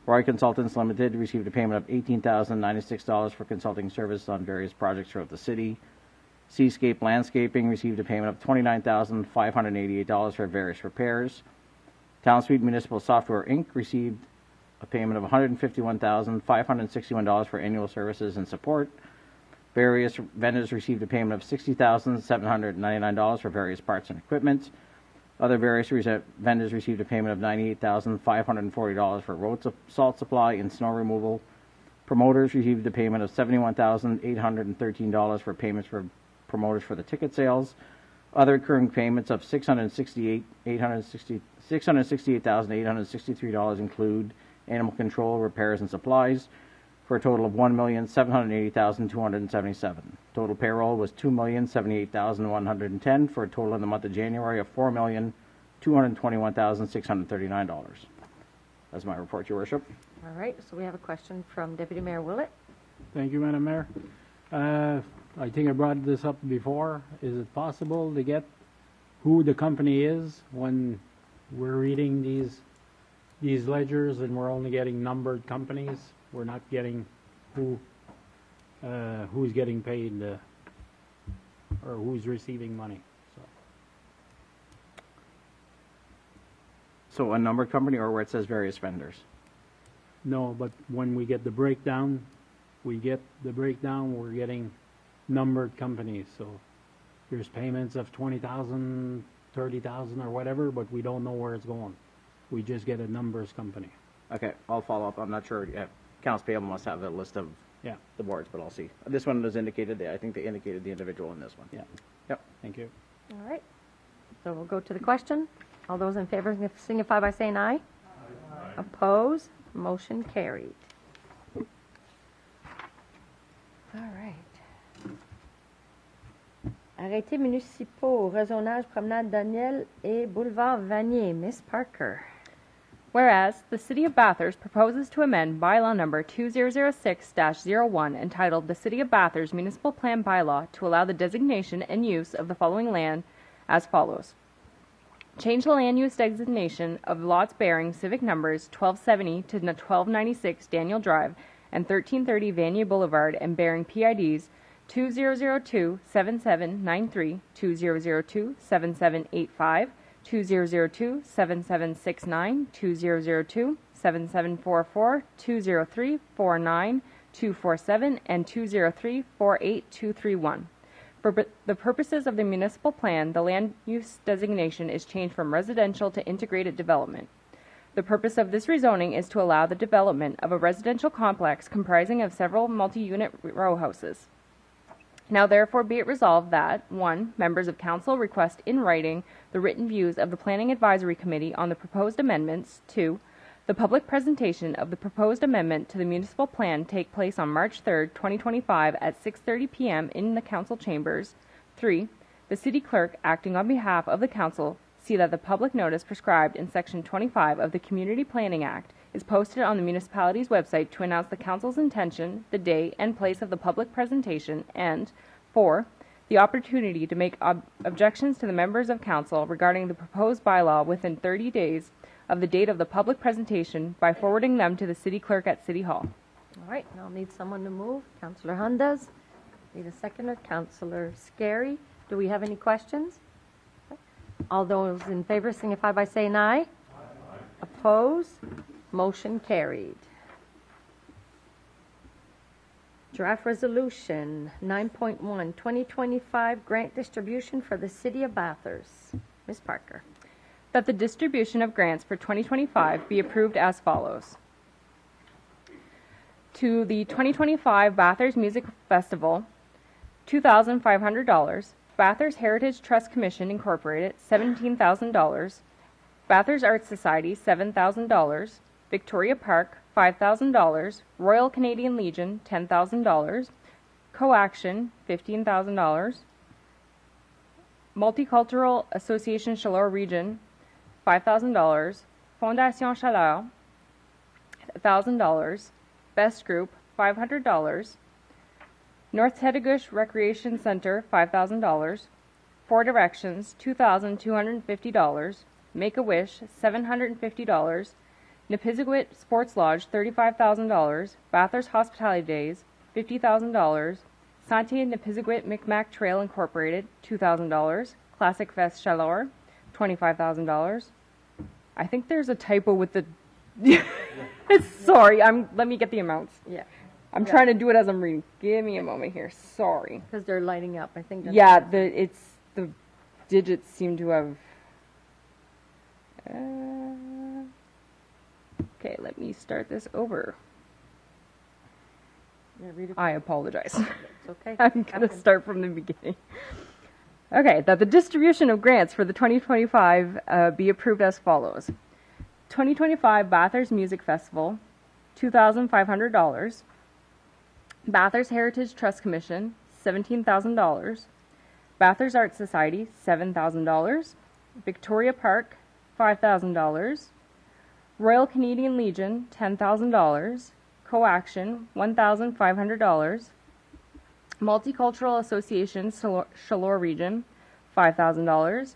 Roy Consultants Limited received a payment of $18,096 for consulting services on various projects throughout the city. Seascape Landscaping received a payment of $29,588 for various repairs. Townspeed Municipal Software Inc. received a payment of $151,561 for annual services and support. Various vendors received a payment of $60,799 for various parts and equipment. Other various vendors received a payment of $98,540 for road salt supply and snow removal. Promoters received a payment of $71,813 for payments for promoters for the ticket sales. Other recurring payments of $668,863 include animal control, repairs, and supplies, for a total of $1,780,277. Total payroll was $2,078,110, for a total in the month of January of $221,639. That's my report, Your Worship. All right, so we have a question from Deputy Mayor Willett. Thank you, Madam Mayor. I think I brought this up before. Is it possible to get who the company is when we're reading these ledgers and we're only getting numbered companies? We're not getting who's getting paid or who's receiving money. So a numbered company, or where it says various vendors? No, but when we get the breakdown, we're getting numbered companies. So there's payments of 20,000, 30,000 or whatever, but we don't know where it's going. We just get a numbers company. Okay, I'll follow up. I'm not sure. Accounts payable must have a list of the boards, but I'll see. This one was indicated. I think they indicated the individual in this one. Yeah. Yep. Thank you. All right, so we'll go to the question. All those in favor signify by saying aye. Aye. Opposed? Motion carried. All right. Arrêtés municipaux, rezonage promenade Daniel et boulevard Vanier. Miss Parker. Whereas the City of Bathurst proposes to amend bylaw number 2006-01 entitled the City of Bathurst Municipal Plan Bylaw to allow the designation and use of the following land as follows. Change the land use designation of lots bearing civic numbers 1270 to 1296 Daniel Drive and 1330 Vanier Boulevard and bearing PIDs 2002-7793, 2002-7785, 2002-7769, 2002-7744, 203-49, 247, and 203-48231. For the purposes of the municipal plan, the land use designation is changed from residential to integrated development. The purpose of this rezoning is to allow the development of a residential complex comprising of several multi-unit row houses. Now therefore be it resolved that 1. Members of council request in writing the written views of the Planning Advisory Committee on the proposed amendments. 2. The public presentation of the proposed amendment to the municipal plan take place on March 3, 2025 at 6:30 p.m. in the council chambers. 3. The city clerk, acting on behalf of the council, see that the public notice prescribed in Section 25 of the Community Planning Act is posted on the municipality's website to announce the council's intention, the day and place of the public presentation, and 4. The opportunity to make objections to the members of council regarding the proposed bylaw within 30 days of the date of the public presentation by forwarding them to the city clerk at City Hall. All right, now I'll need someone to move. Councillor Hundas. Need a seconder. Councillor Scary. Do we have any questions? All those in favor signify by saying aye. Aye. Opposed? Motion carried. Draft Resolution 9.1, 2025 Grant Distribution for the City of Bathurst. Ms. Parker. That the distribution of grants for 2025 be approved as follows. To the 2025 Bathurst Music Festival, $2,500. Bathurst Heritage Trust Commission, Incorporated, $17,000. Bathurst Arts Society, $7,000. Victoria Park, $5,000. Royal Canadian Legion, $10,000. Coaction, $15,000. Multicultural Association Chaleur Region, $5,000. Fondation Chaleur, $1,000. Best Group, $500. North Tedegush Recreation Center, $5,000. Four Directions, $2,250. Make-A-Wish, $750. Nipisiguit Sports Lodge, $35,000. Bathurst Hospitality Days, $50,000. Santé Nipisiguit Micmac Trail Incorporated, $2,000. Classic Fest Chaleur, $25,000. I think there's a typo with the... Sorry, let me get the amounts. Yeah. I'm trying to do it as I'm reading. Give me a moment here. Sorry. Because they're lighting up, I think. Yeah, the digits seem to have... okay, let me start this over. Yeah, read it. I apologize. It's okay. I'm going to start from the beginning. Okay, that the distribution of grants for the 2025 be approved as follows. 2025 Bathurst Music Festival, $2,500. Bathurst Heritage Trust Commission, $17,000. Bathurst Arts Society, $7,000. Victoria Park, $5,000. Royal Canadian Legion, $10,000. Coaction, $1,500. Multicultural Association, Chaleur Region, $5,000.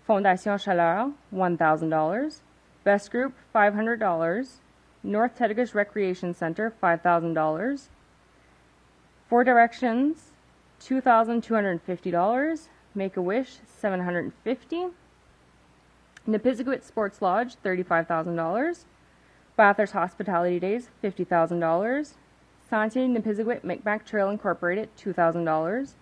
Fondation Chaleur, $1,000. Best Group, $500. North Tedigus Recreation Center, $5,000. Four Directions, $2,250. Make-A-Wish, $750. Nipisiguit Sports Lodge, $35,000. Bathurst Hospitality Days, $50,000. Santee Nipisiguit Micmac Trail Incorporated, $2,000.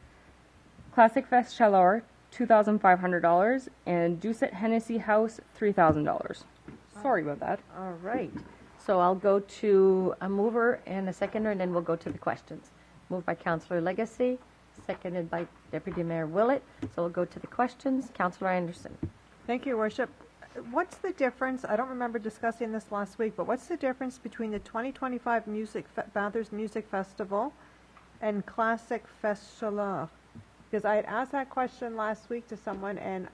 Classic Fest Chaleur, $2,500. And Doucet Hennessy House, $3,000. Sorry about that. All right. So I'll go to a mover and a seconder, and then we'll go to the questions. Moved by Councillor Legacy, seconded by Deputy Mayor Willett. So we'll go to the questions. Councillor Anderson. Thank you, Your Worship. What's the difference, I don't remember discussing this last week, but what's the difference between the 2025 Bathurst Music Festival and Classic Fest Chaleur? Because I had asked that question last week to someone, and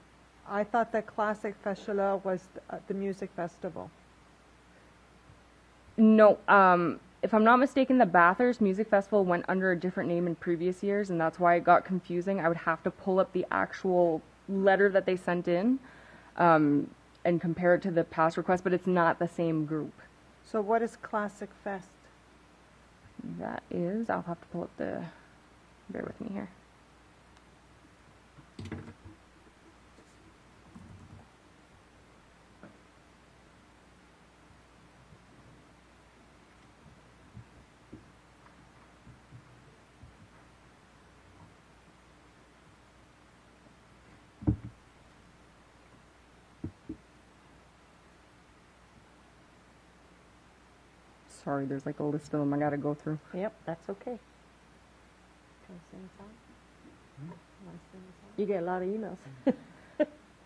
I thought that Classic Fest Chaleur was the music festival. No, if I'm not mistaken, the Bathurst Music Festival went under a different name in previous years, and that's why it got confusing. I would have to pull up the actual letter that they sent in and compare it to the past request, but it's not the same group. So what is Classic Fest? That is, I'll have to pull up the, bear with me here. Sorry, there's like a list of them I gotta go through. Yep, that's okay. You get a lot of emails.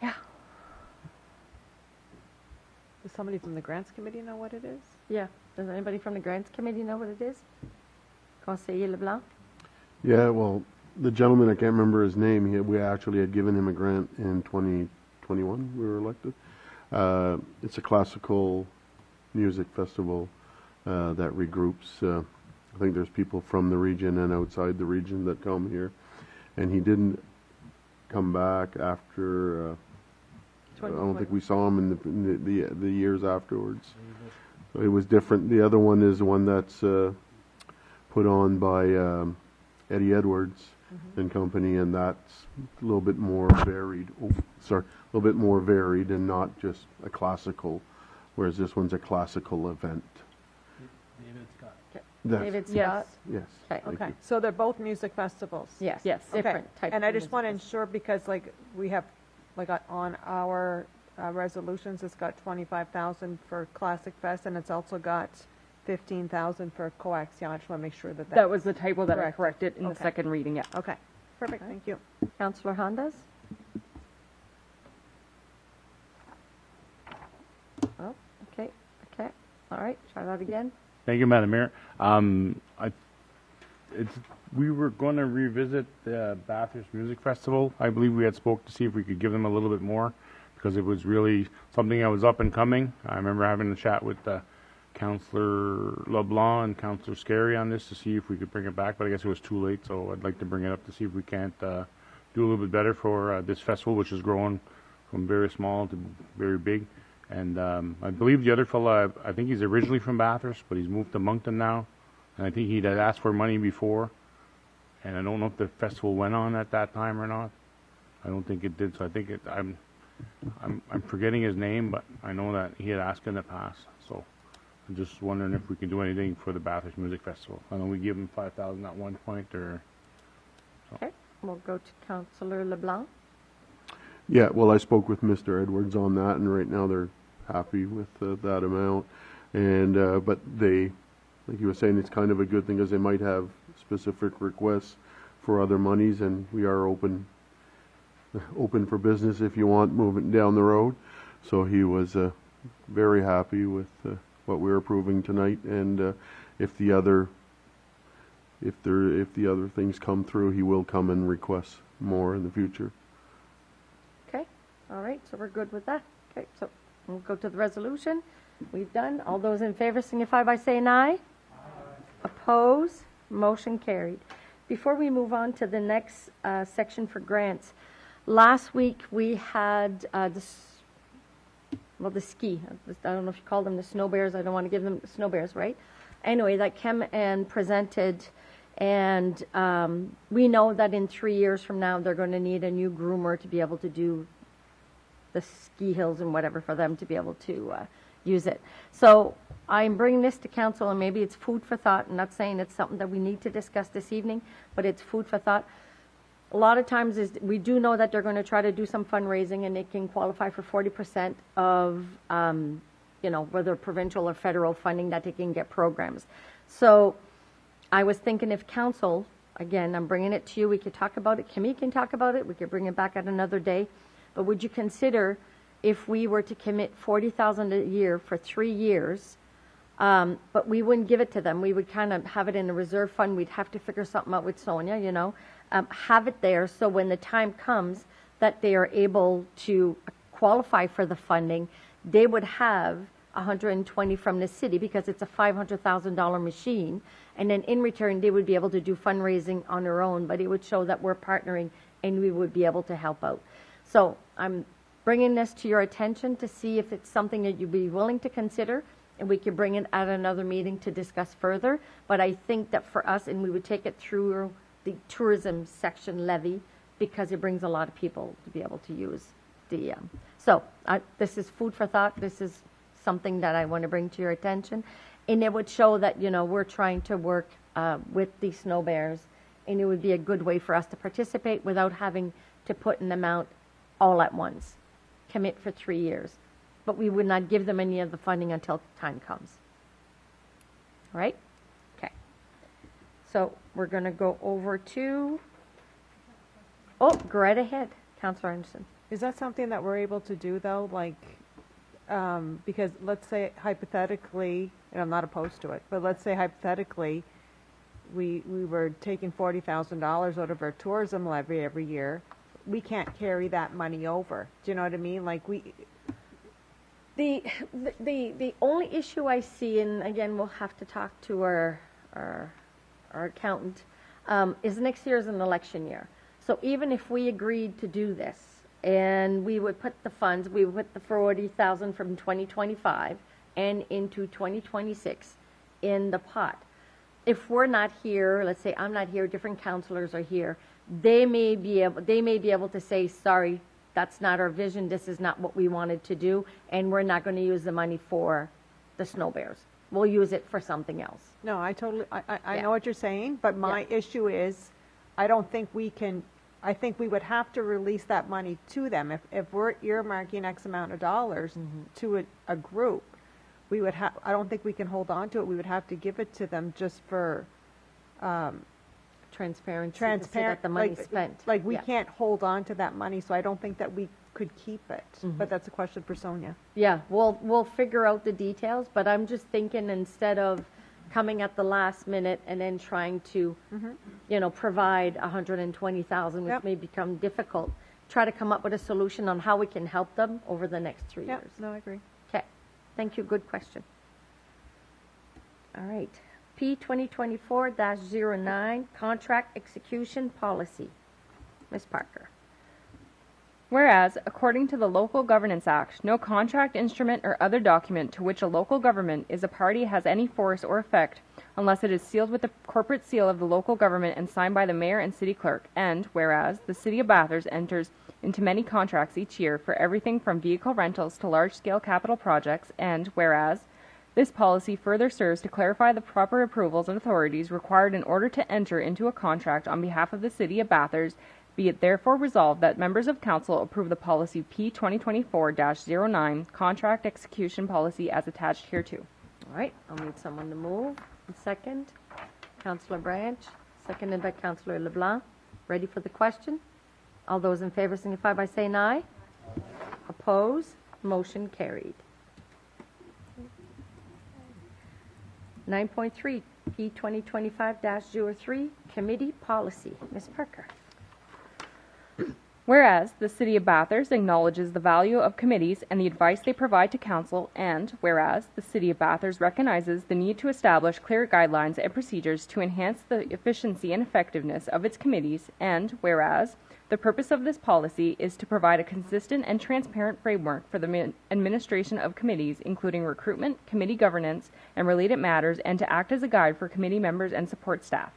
Yeah. Does somebody from the Grants Committee know what it is? Yeah. Does anybody from the Grants Committee know what it is? Conseiller Leblanc? Yeah, well, the gentleman, I can't remember his name, we actually had given him a grant in 2021, we were elected. It's a classical music festival that regroups. I think there's people from the region and outside the region that come here. And he didn't come back after, I don't think we saw him in the years afterwards. So it was different. The other one is the one that's put on by Eddie Edwards and company, and that's a little bit more varied. Oh, sorry, a little bit more varied and not just a classical, whereas this one's a classical event. David Scott? Yes. Okay. Thank Okay, you. so they're both music festivals? Yes. Yes. Different Okay. types And I of just want to music. ensure, because like we have, like on our resolutions, it's got 25,000 for Classic Fest, and it's also got 15,000 for Coaction. I just want to make sure that That was the typo that I correct. corrected in the Okay. second reading, yeah. Okay, perfect, thank you. Councillor Hondas? Oh, okay, okay. All right, try that again. Thank you, Madam Mayor. We were going to revisit the Bathurst Music Festival. I believe we had spoke to see if we could give them a little bit more, because it was really something that was up and coming. I remember having a chat with Councillor LeBlanc and Councillor Scary on this to see if we could bring it back, but I guess it was too late, so I'd like to bring it up to see if we can't do a little bit better for this festival, which is growing from very small to very big. And I believe the other fella, I think he's originally from Bathurst, but he's moved to Moncton now. And I think he had asked for money before. And I don't know if the festival went on at that time or not. I don't think it did. So I think I'm forgetting his name, but I know that he had asked in the past. So I'm just wondering if we can do anything for the Bathurst Music Festival. I know we give him 5,000 at one point, or. So. Okay, we'll go to Councillor LeBlanc. Yeah, well, I spoke with Mr. Edwards on that, and right now they're happy with that amount. And but they, like you were saying, it's kind of a good thing, because they might have specific requests for other monies, and we are open for business if you want moving down the road. So he was very happy with what we're approving tonight, and if the other things come through, he will come and request more in the future. Okay, all right, so we're good with that. Okay, so We'll go to the resolution. We've done. All those in favor signify by saying aye. Oppose? Motion carried. Before we move on to the next section for grants, last week we had the ski. I don't know if you call them the snow bears. I don't want to give them the snow bears, right? Anyway, that came and presented, and we know that in 3 years from now they're going to need a new groomer to be able to do the ski hills and whatever for them to be able to use it. So I'm bringing this to council, and maybe it's food for thought. I'm not saying it's something that we need to discuss this evening, but it's food for thought. A lot of times we do know that they're going to try to do some fundraising, and they can qualify for 40% of, whether provincial or federal funding that they can get programs. So I was thinking if council, again, I'm bringing it to you, we could talk about it, Kimmy can talk about it, we could bring it back at another day, but would you consider if we were to commit $40,000 a year for 3 years, but we wouldn't give it to them. We would kind of have it in a reserve fund. We'd have to figure something out with Sonia, have it there so when the time comes that they are able to qualify for the funding, they would have $120 from the city because it's a $500,000 machine. And then in return, they would be able to do fundraising on their own, but it would show that we're partnering and we would be able to help out. So I'm bringing this to your attention to see if it's something that you'd be willing to consider, and we could bring it at another meeting to discuss further. But I think that for us, and we would take it through the tourism section levy because it brings a lot of people to be able to use the. This is food for thought. This is something that I want to bring to your attention, and it would show that we're trying to work with the snow bears, and it would be a good way for us to participate without having to put an amount all at once. Commit for 3 years, but we would not give them any of the funding until time comes. All right? Okay. So we're going to go over to, go right ahead, Councillor Anderson. Is that something that we're able to do, though? Like, because let's say hypothetically, and I'm not opposed to it, but let's say hypothetically, we were taking $40,000 out of our tourism levy every year. We can't carry that money over. Do you know what I mean? Like the only issue I see, and again we'll have to talk to our accountant, is next year is an election year. So even if we agreed to do this, and we would put the funds, we would put the 40,000 from 2025 and into 2026 in the pot. If we're not here, let's say I'm not here, different councillors are here, they may be able to say, sorry, that's not our vision, this is not what we wanted to do, and we're not going to use the money for the snow bears. We'll use it for something else. No, I know what you're saying, but my issue is I don't think we can, I think we would have to release that money to them. If we're earmarking X amount of dollars to a group, we would have, I don't think we can hold on to it. We would have to give it to them just for transparency, to see that the money's spent. Like we can't hold on to that money, so I don't think that we could keep it. But that's a question for Sonia. Yeah, we'll figure out the details, but I'm just thinking instead of coming at the last minute and then trying to, provide 120,000, which may become difficult, try to come up with a solution on how we can help them over the next 3 years. No, I agree. Okay, thank you, good question. All right. P 2024-09, Contract Execution Policy. Ms. Parker. Whereas, according to the Local Governance Act, no contract, instrument, or other document to which a local government is a party has any force or effect unless it is sealed with the corporate seal of the local government and signed by the mayor and city clerk. And whereas, the city of Bathurst enters into many contracts each year for everything from vehicle rentals to large-scale capital projects. And whereas, this policy further serves to clarify the proper approvals and authorities required in order to enter into a contract on behalf of the city of Bathurst. Be it therefore resolved that members of council approve the policy P 2024-09, Contract Execution Policy as attached hereto. All right, I'll need someone to move. Second, Councillor Branch, seconded by Councillor LeBlanc. Ready for the question? All those in favor signify by saying aye. Oppose? Motion carried. 9.3, P 2025-03, Committee Policy. Ms. Parker. Whereas the City of Bathurst acknowledges the value of committees and the advice they provide to council, and whereas the City of Bathurst recognizes the need to establish clear guidelines and procedures to enhance the efficiency and effectiveness of its committees, and whereas the purpose of this policy is to provide a consistent and transparent framework for the administration of committees, including recruitment, committee governance, and related matters, and to act as a guide for committee members and support staff.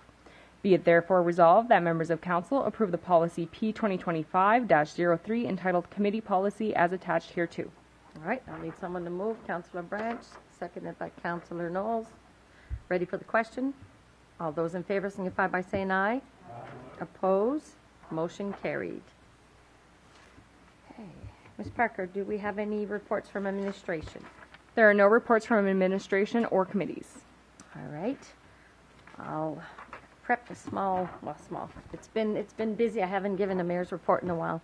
Be it therefore resolved that members of council approve the policy P 2025-03 entitled Committee Policy as attached hereto. All right, I'll need someone to move. Councillor Branch, seconded by Councillor Knowles. Ready for the question? All those in favor signify by saying aye. Oppose? Motion carried. Okay. Ms. Parker, do we have any reports from administration? There are no reports from administration or committees. All right. I'll prep a small. It's been busy. I haven't given a mayor's report in a while.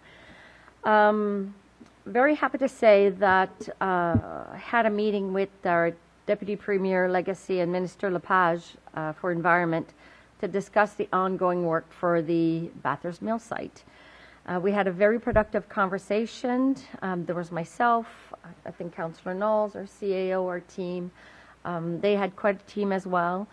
Very happy to say that I had a meeting with our Deputy Premier Legacy and Minister Lepage for Environment to discuss the ongoing work for the Bathurst Mill site. We had a very productive conversation. There was myself, I think Councillor Knowles, our CAO, our team. They had quite a team as well.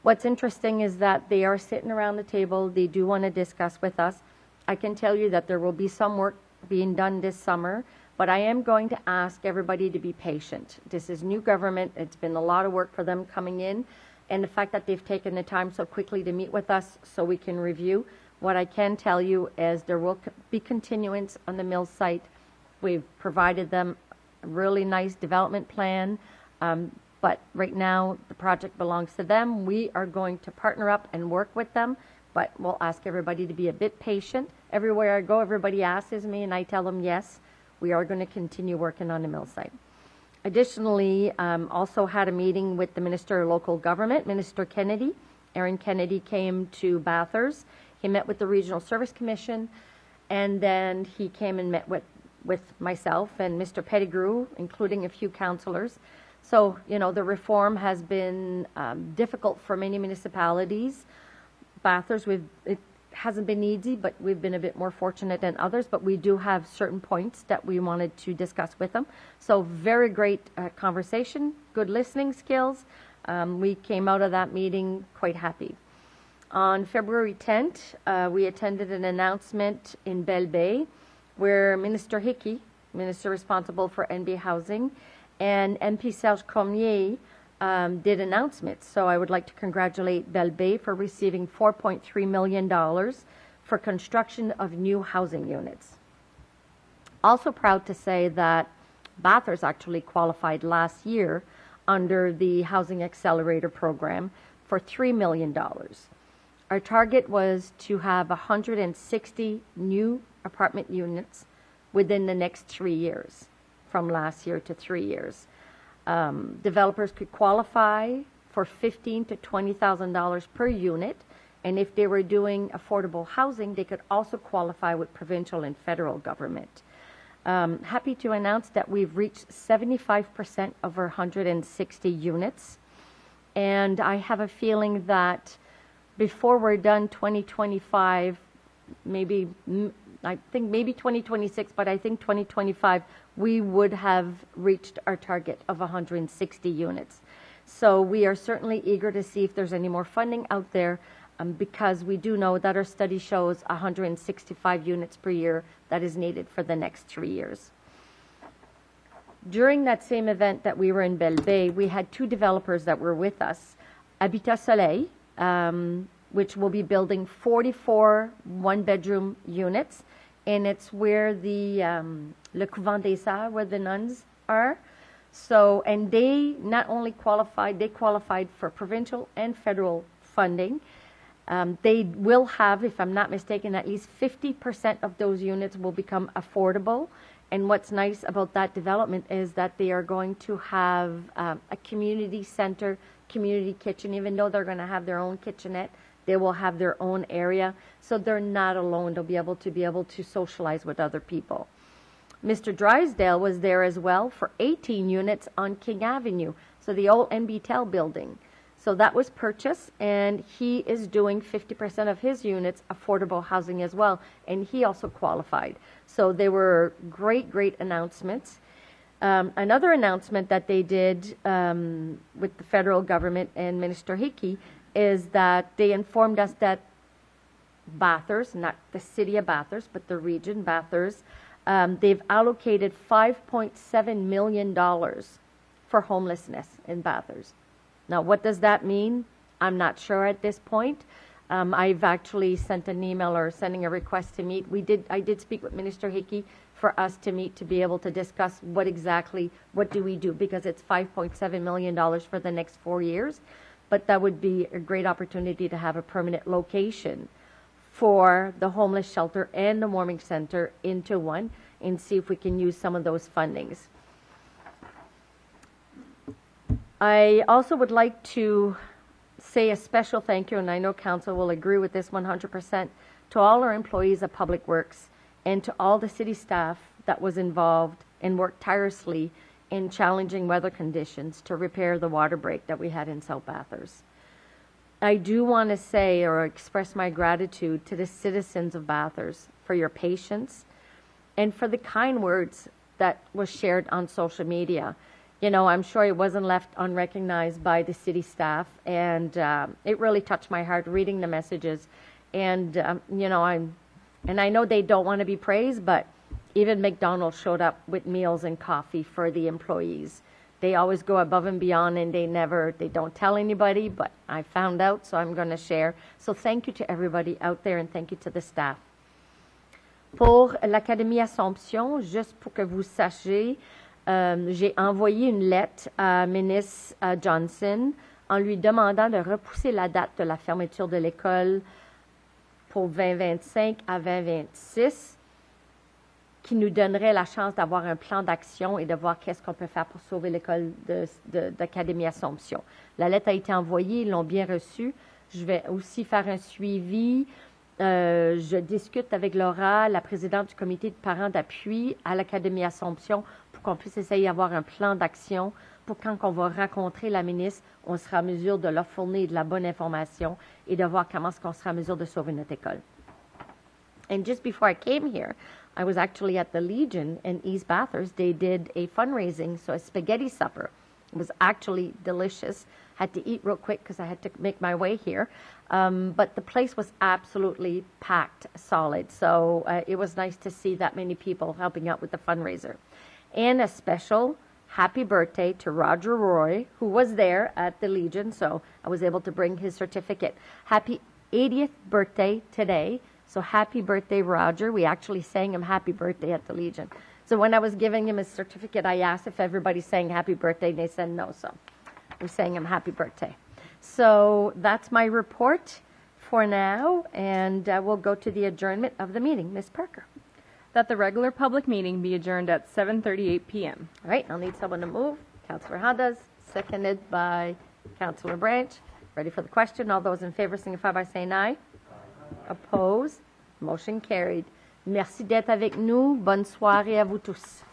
What's interesting is that they are sitting around the table. They do want to discuss with us. I can tell you that there will be some work being done this summer, but I am going to ask everybody to be patient. This is new government. It's been a lot of work for them coming in, and the fact that they've taken the time so quickly to meet with us so we can review. What I can tell you is there will be continuance on the mill site. We've provided them a really nice development plan. But right now, the project belongs to them. We are going to partner up and work with them, but we'll ask everybody to be a bit patient. Everywhere I go, everybody asks me, and I tell them, yes, we are going to continue working on the mill site. Additionally, also had a meeting with the Minister of Local Government, Minister Kennedy. Aaron Kennedy came to Bathurst. He met with the Regional Service Commission, and then he came and met with myself and Mr. Pettigrew, including a few councillors. So, you know, the reform has been difficult for many municipalities. Bathurst, it hasn't been easy, but we've been a bit more fortunate than others. But we do have certain points that we wanted to discuss with them. So very great conversation, good listening skills. We came out of that meeting quite happy. On February 10th, we attended an announcement in Belle Bay where Minister Hickey, Minister responsible for NB Housing, and MP Serge Cormier did announcements. So I would like to congratulate Belle Bay for receiving $4.3 million for construction of new housing units. Also proud to say that Bathurst actually qualified last year under the Housing Accelerator program for $3 million. Our target was to have 160 new apartment units within the next 3 years, from last year to 3 years. Developers could qualify for $15,000 to $20,000 per unit, and if they were doing affordable housing, they could also qualify with provincial and federal government. Happy to announce that we've reached 75% of our 160 units, and I have a feeling that before we're done 2025, I think maybe 2026, but I think 2025, we would have reached our target of 160 units. So we are certainly eager to see if there's any more funding out there, because we do know that our study shows 165 units per year that is needed for the next 3 years. During that same event that we were in Belle Bay, we had two developers that were with us. Habitat Soleil, which will be building 44 one-bedroom units, and it's where the Le Couvent des Sœurs, where the nuns are. So, and they not only qualified, they qualified for provincial and federal funding. They will have, if I'm not mistaken, at least 50% of those units will become affordable. And what's nice about that development is that they are going to have a community center, community kitchen. Even though they're going to have their own kitchenette, they will have their own area. So they're not alone. They'll be able to socialize with other people. Mr. Drysdale was there as well for 18 units on King Avenue, so the old NBTEL building. So that was purchased, and he is doing 50% of his units affordable housing as well, and he also qualified. So they were great, great announcements. Another announcement that they did with the federal government and Minister Hickey is that they informed us that Bathurst, not the city of Bathurst, but the region Bathurst, they've allocated $5.7 million for homelessness in Bathurst. Now, what does that mean? I'm not sure at this point. I've actually sent an email or sending a request to meet. I did speak with Minister Hickey for us to meet to be able to discuss what do we do, because it's $5.7 million for the next 4 years. But that would be a great opportunity to have a permanent location for the homeless shelter and the warming center into one, and see if we can use some of those fundings. I also would like to say a special thank you, and I know Council will agree with this 100%, to all our employees of Public Works and to all the city staff that was involved and worked tirelessly in challenging weather conditions to repair the water break that we had in South Bathurst. I do want to say or express my gratitude to the citizens of Bathurst for your patience and for the kind words that was shared on social media. You know, I'm sure it wasn't left unrecognized by the city staff, and it really touched my heart reading the messages. And, you know, I know they don't want to be praised, but even McDonald's showed up with meals and coffee for the employees. They always go above and beyond, and they don't tell anybody, but I found out, so I'm going to share. So thank you to everybody out there, and thank you to the staff. Pour l'Académie Assomption, juste pour que vous sachiez, j'ai envoyé une lettre à ministre Johnson en lui demandant de repousser la date de la fermeture de l'école pour 2025 à 2026, qui nous donnerait la chance d'avoir un plan d'action et de voir qu'est-ce qu'on peut faire pour sauver l'école d'Académie Assomption. La lettre a été envoyée, ils l'ont bien reçue. Je vais aussi faire un suivi. Je discute avec Laura, la présidente du comité de parents d'appui à l'Académie Assomption, pour qu'on puisse essayer d'avoir un plan d'action pour quand on va rencontrer la ministre, on sera en mesure de leur fournir de la bonne information et de voir comment est-ce qu'on sera en mesure de sauver notre école. And just before I came here, I was actually at the Legion in East Bathurst. They did a fundraising, so a spaghetti supper. It was actually delicious. Had to eat real quick because I had to make my way here. But the place was absolutely packed solid. So it was nice to see that many people helping out with the fundraiser. And a special happy birthday to Roger Roy, who was there at the Legion. So I was able to bring his certificate. Happy 80th birthday today. So happy birthday, Roger. We actually sang him happy birthday at the Legion. So when I was giving him his certificate, I asked if everybody sang happy birthday, and they said no. So we sang him happy birthday. So that's my report for now, and we'll go to the adjournment of the meeting. Ms. Parker. That the regular public meeting be adjourned at 7:38 p.m. All right, I'll need someone to move. Councillor Hadas, seconded by Councillor Branch. Ready for the question? All those in favor signify by saying aye. Opposed? Motion carried. Merci d'être avec nous. Bonne soirée à vous tous.